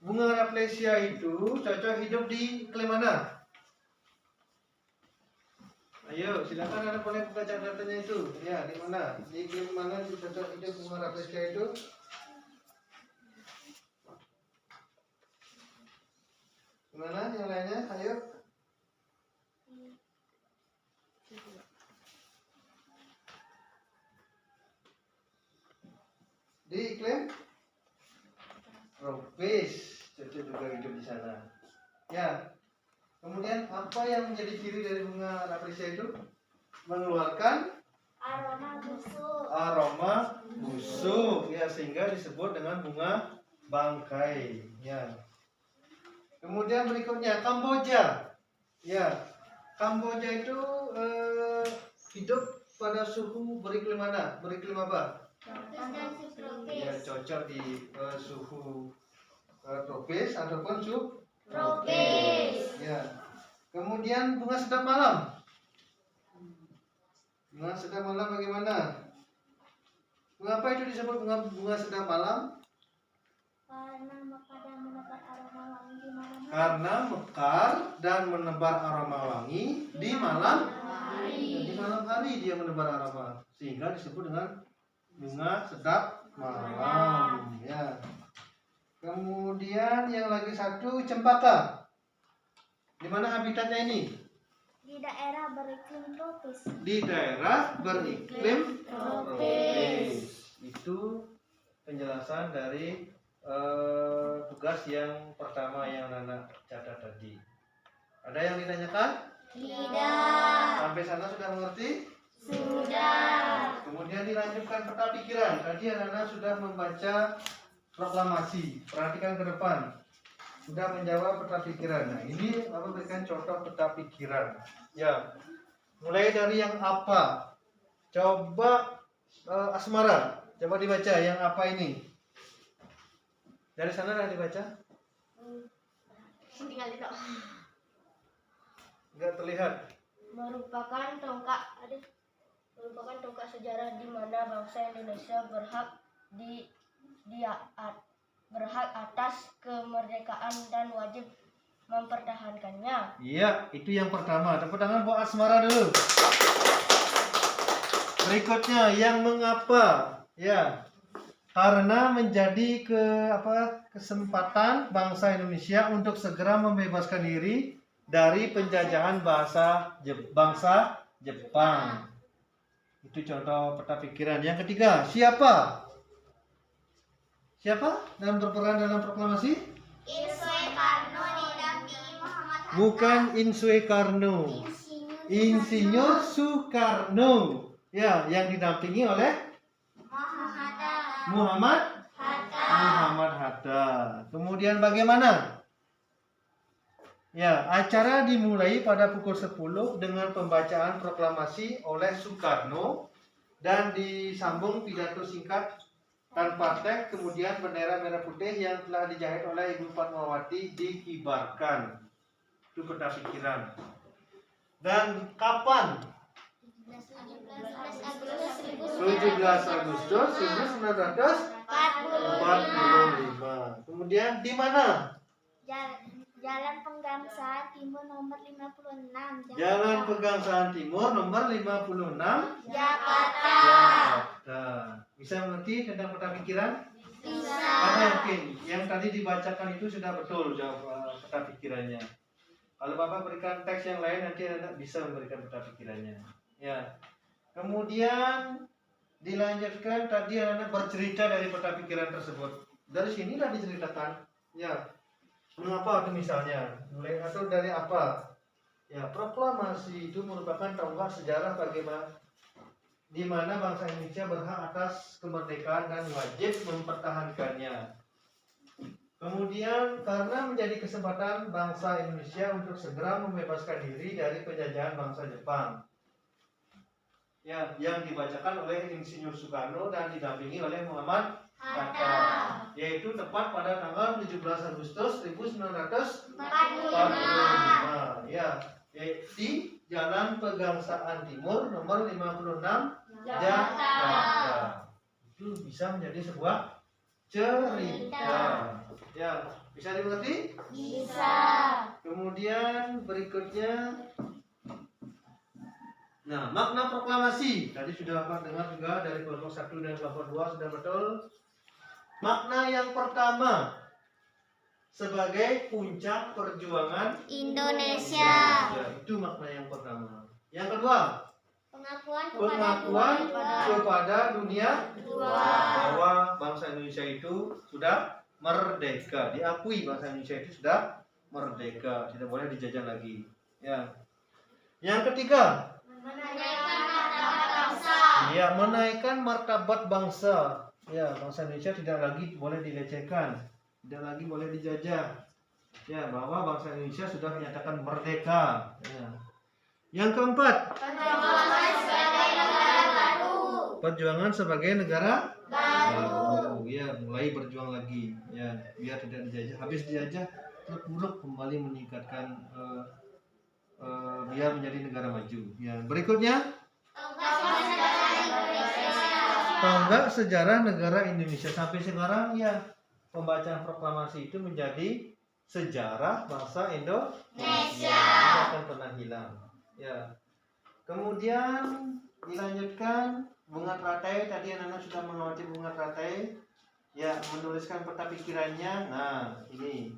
Bunga Rafflesia itu cocok hidup di iklim mana? Ayo, silakan Anda boleh buka catatannya itu. Ya, di mana? Di iklim mana cocok hidup bunga Rafflesia itu? Gimana yang lainnya? Ayo. Di iklim tropis, cocok juga hidup di sana. Ya. Kemudian apa yang menjadi ciri dari bunga Rafflesia itu? Mengeluarkan Aroma busuk. aroma busuk, ya, sehingga disebut dengan bunga bangkai. Ya. Kemudian berikutnya Kamboja. Ya. Kamboja itu hidup pada suhu beriklim mana? Beriklim apa? Ya, cocok di suhu tropis ataupun subtropis. Ya. Kemudian bunga sedap malam. Bunga sedap malam bagaimana? Mengapa itu disebut bunga sedap malam? Karena mekar dan menebar aroma wangi di malam hari. Karena mekar dan menebar aroma wangi di malam hari. Di malam hari dia menebar aroma, sehingga disebut dengan bunga sedap malam. Ya. Kemudian yang lagi satu cempaka. Di mana habitatnya ini? Di daerah beriklim tropis. Di daerah beriklim tropis. Itu penjelasan dari tugas yang pertama yang Nana catat tadi. Ada yang ditanyakan? Tidak. Sampai sana sudah mengerti? Sudah. Kemudian dilanjutkan peta pikiran. Tadi Nana sudah membaca proklamasi. Perhatikan ke depan. Sudah menjawab peta pikiran. Nah, ini apa berikan contoh peta pikiran. Ya. Mulai dari yang apa? Coba Asmara, coba dibaca yang apa ini? Dari sana sudah dibaca? Enggak terlihat. Merupakan tongkat sejarah di mana bangsa Indonesia berhak atas kemerdekaan dan wajib mempertahankannya. Iya, itu yang pertama. Tepuk tangan buat Asmara dulu. Berikutnya yang mengapa? Ya. Karena menjadi kesempatan bangsa Indonesia untuk segera membebaskan diri dari penjajahan bangsa Jepang. Itu contoh peta pikiran. Yang ketiga, siapa? Siapa yang berperan dalam proklamasi? Insuekarno didampingi Muhammad Hatta. Bukan Insuekarno. Insinyur Soekarno. Ya, yang didampingi oleh Muhammad Hatta. Kemudian bagaimana? Ya, acara dimulai pada pukul 10 dengan pembacaan proklamasi oleh Soekarno dan disambung pidato singkat tanpa teks, kemudian bendera merah putih yang telah dijahit oleh Ibu Fatmawati dikibarkan. Itu peta pikiran. Dan kapan? 17 Agustus 1945. Kemudian di mana? Jalan Pegangsaan Timur nomor 56. Jalan Pegangsaan Timur nomor 56, Jakarta. Bisa mengerti tentang peta pikiran? Bisa. Karena yakin yang tadi dibacakan itu sudah betul jawab peta pikirannya. Kalau Bapak berikan teks yang lain nanti Anda bisa memberikan peta pikirannya. Ya. Kemudian dilanjutkan tadi Anda bercerita dari peta pikiran tersebut. Dari sinilah diceritakan. Ya. Mengapa itu misalnya? Mulai atau dari apa? Ya, proklamasi itu merupakan tonggak sejarah bagaimana di mana bangsa Indonesia berhak atas kemerdekaan dan wajib mempertahankannya. Kemudian karena menjadi kesempatan bangsa Indonesia untuk segera membebaskan diri dari penjajahan bangsa Jepang. Ya, yang dibacakan oleh Insinyur Soekarno dan didampingi oleh Muhammad Hatta, yaitu tepat pada tanggal 17 Agustus 1945. Ya, di Jalan Pegangsaan Timur nomor 56 Jakarta. Itu bisa menjadi sebuah cerita. Ya, bisa dimengerti? Bisa. Kemudian berikutnya, nah, makna proklamasi tadi sudah Bapak dengar juga dari kelompok 1 dan kelompok 2 sudah betul. Makna yang pertama, sebagai puncak perjuangan Indonesia. Ya, itu makna yang pertama. Yang kedua, pengakuan kepada dunia bahwa bangsa Indonesia itu sudah merdeka. Diakui bangsa Indonesia itu sudah merdeka, tidak boleh dijajah lagi. Ya. Yang ketiga, menaikkan martabat bangsa. Ya, bangsa Indonesia tidak lagi boleh dilecehkan, tidak lagi boleh dijajah. Ya, bahwa bangsa Indonesia sudah menyatakan merdeka. Ya. Yang keempat, perjuangan sebagai negara baru. Ya, mulai berjuang lagi. Ya, biar tidak dijajah. Habis dijajah, terpuruk kembali meningkatkan biar menjadi negara maju. Ya, berikutnya, tonggak sejarah negara Indonesia sampai sekarang ya pembacaan proklamasi itu menjadi sejarah bangsa Indonesia. Tidak akan pernah hilang. Ya. Kemudian dilanjutkan bunga teratai, tadi anak-anak sudah mengamati bunga teratai. Ya, menuliskan peta pikirannya. Nah, ini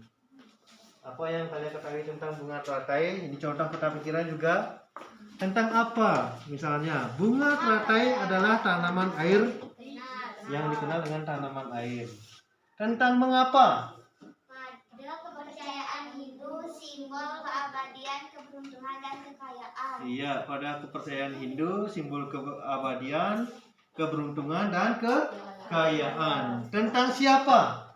apa yang kalian ketahui tentang bunga teratai? Ini contoh peta pikiran juga. Tentang apa? Misalnya, bunga teratai adalah tanaman air yang dikenal dengan tanaman air. Tentang mengapa? Pada kepercayaan Hindu, simbol keabadian, keberuntungan, dan kekayaan. Iya, pada kepercayaan Hindu, simbol keabadian, keberuntungan, dan kekayaan. Tentang siapa?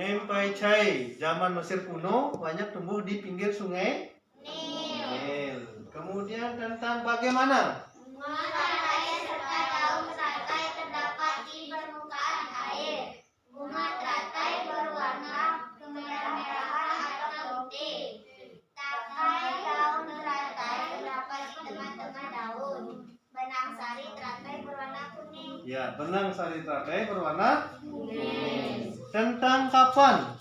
Nempai Chai, zaman Mesir kuno banyak tumbuh di pinggir sungai Nil. Kemudian tentang bagaimana? Bunga teratai serta daun teratai terdapat di permukaan air. Bunga teratai berwarna kemerah-merahan atau putih. Tangkai daun teratai terdapat di tengah-tengah daun. Benang sari teratai berwarna kuning. Ya, benang sari teratai berwarna kuning. Tentang kapan?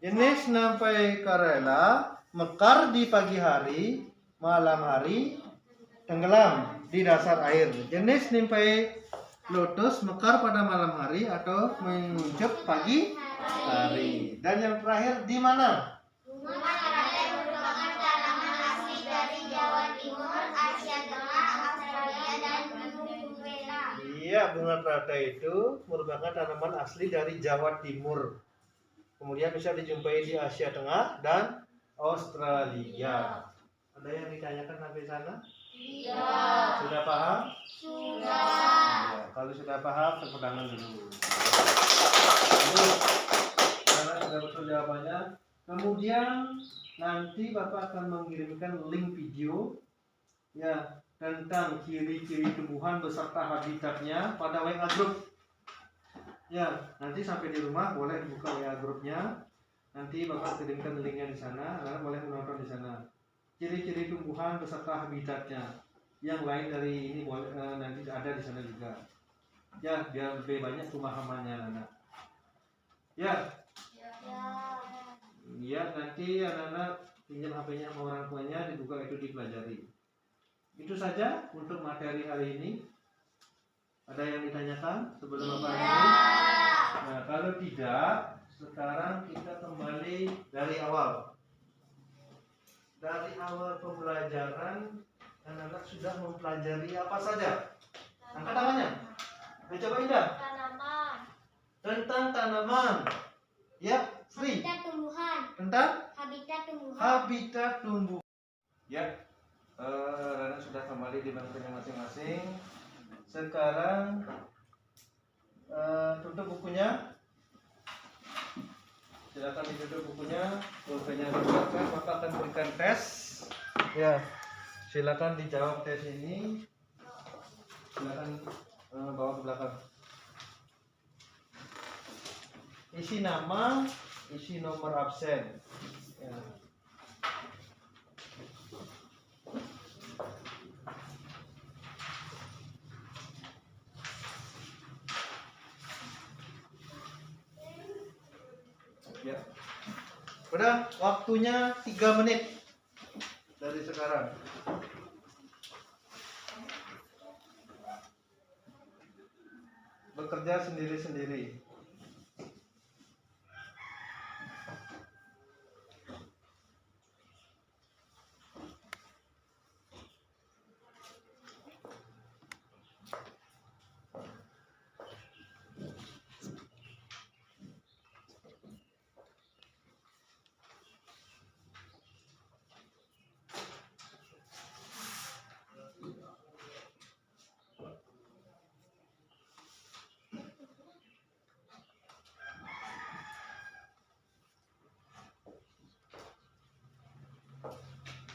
Jenis Nampai Karela mekar di pagi hari, malam hari, tenggelam di dasar air. Jenis Nampai lotus mekar pada malam hari atau menguncup pagi hari. Dan yang terakhir di mana? Bunga Ya, bunga teratai itu merupakan tanaman asli dari Jawa Timur. Kemudian bisa dijumpai di Asia Tengah dan Australia. Ada yang ditanyakan sampai sana? Iya. Sudah paham? Sudah. Ya, kalau sudah paham, tepuk tangan dulu. Ini karena sudah betul jawabannya. Kemudian nanti Bapak akan mengirimkan link video ya tentang ciri-ciri tumbuhan beserta habitatnya pada WA group. Ya, nanti sampai di rumah boleh buka WA grupnya. Nanti Bapak kirimkan linknya di sana, anak boleh menonton di sana. Ciri-ciri tumbuhan beserta habitatnya. Yang lain dari ini boleh nanti ada di sana juga. Ya, biar lebih banyak pemahamannya anak. Ya. Ya, nanti anak-anak pinjam HP-nya sama orang tuanya, dibuka itu dipelajari. Itu saja untuk materi hari ini. Ada yang ditanyakan sebelum Bapak ini? Nah, kalau tidak, sekarang kita kembali dari awal. Dari awal pembelajaran, anak-anak sudah mempelajari apa saja? Angkat tangannya. Coba Indah. Tanaman. Tentang tanaman. Ya, Sri. Habitat tumbuhan. Tentang Habitat tumbuhan. habitat tumbuhan. Ya, Rana sudah kembali di bangkunya masing-masing. Sekarang tutup bukunya. Silakan ditutup bukunya, pulpennya dikeluarkan, maka akan berikan tes. Ya, silakan dijawab tes ini. Silakan bawa ke belakang. Isi nama, isi nomor absen. Ya. Ya. Udah, waktunya 3 menit dari sekarang. Bekerja sendiri-sendiri.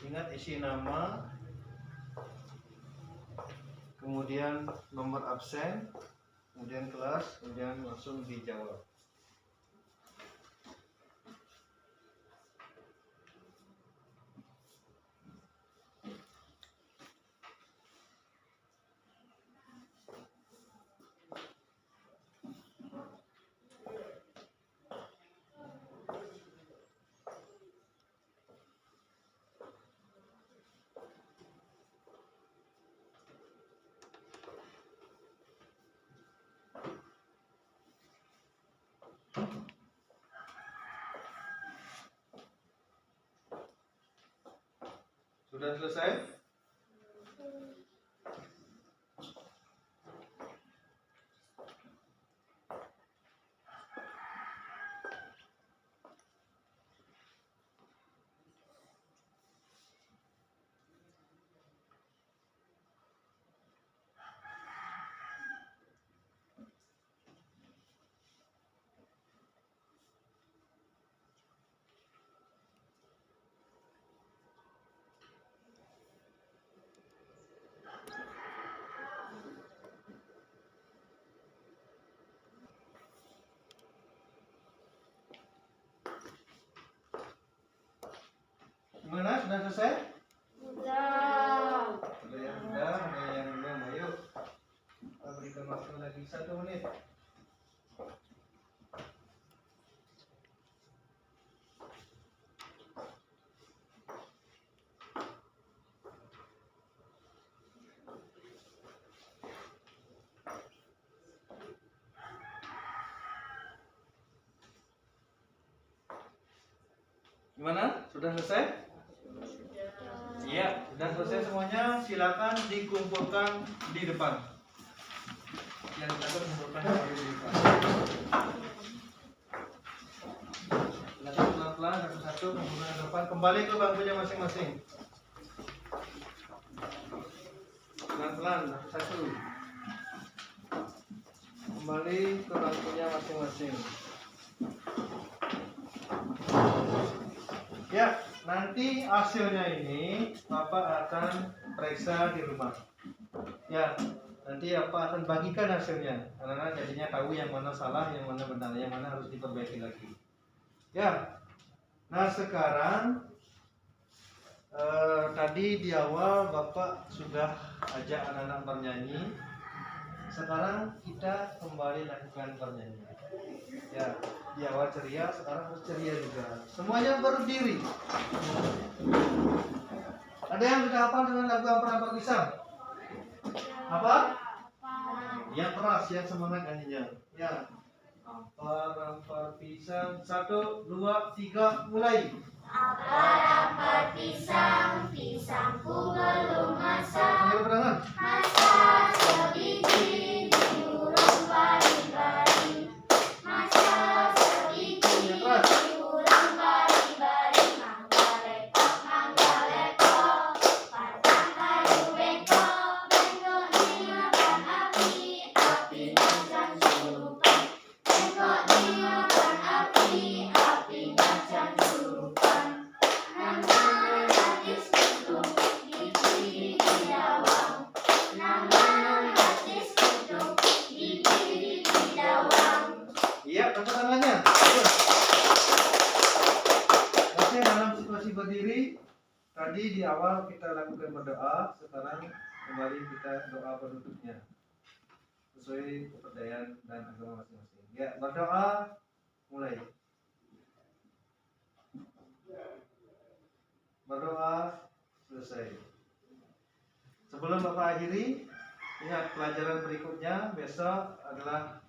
Ingat isi nama, kemudian nomor absen, kemudian kelas, kemudian langsung dijawab. Sudah selesai? Gimana? Sudah selesai? Sudah. Ada yang sudah, ada yang belum. Ayo, kita berikan waktu lagi 1 menit. Gimana? Sudah selesai? Iya, sudah selesai semuanya. Silakan dikumpulkan di depan. yang takut memerlukan kembali dibuka. Silakan pelan-pelan satu-satu menggunakan depan, kembali ke bangkunya masing-masing. Pelan-pelan satu-satu. Kembali ke bangkunya masing-masing. Ya, nanti hasilnya ini Bapak akan periksa di rumah. Ya, nanti Bapak akan bagikan hasilnya. Karena jadinya tahu yang mana salah, yang mana benar, yang mana harus diperbaiki lagi. Ya, nah sekarang tadi di awal Bapak sudah ajak anak-anak bernyanyi. Sekarang kita kembali lakukan bernyanyi. Ya, di awal ceria, sekarang harus ceria juga. Semuanya berdiri. Ada yang sudah hafal dengan lagu Ampar-Ampar Pisang? Apa? Yang keras, yang semangat nyanyinya. Ya. Ampar-ampar pisang, 1, 2, 3, mulai. Ampar-ampar pisang, pisangku belum masak. Sambil berangan. Masak sebiji di urung bari-bari. Masak sebiji di urung bari-bari. Mangga lepok, batang kayu bengkok. Bengkok dimakan api, apinya can surupan. Bengkok dimakan api, apinya can surupan. Nama hadis tutup gigi dawang. Nama hadis tutup gigi dawang. Iya, tepuk tangannya. Masih dalam situasi berdiri. Tadi di awal kita lakukan berdoa, sekarang kembali kita doa penutupnya sesuai kepercayaan dan agama masing-masing. Ya, berdoa mulai. Berdoa selesai. Sebelum Bapak akhiri, ingat pelajaran berikutnya besok adalah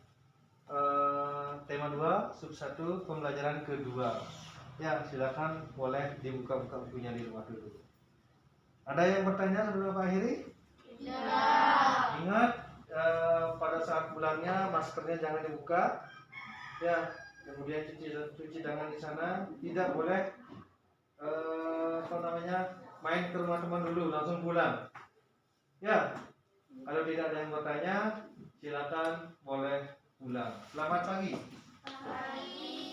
tema 2, sub 1, pembelajaran kedua. Ya, silakan boleh dibuka-buka bukunya di rumah dulu. Ada yang bertanya sebelum Bapak akhiri? Tidak. Ingat pada saat pulangnya maskernya jangan dibuka. Ya, kemudian cuci tangan di sana. Tidak boleh main ke rumah teman dulu, langsung pulang. Ya, kalau tidak ada yang bertanya, silakan boleh pulang. Selamat pagi. Pagi.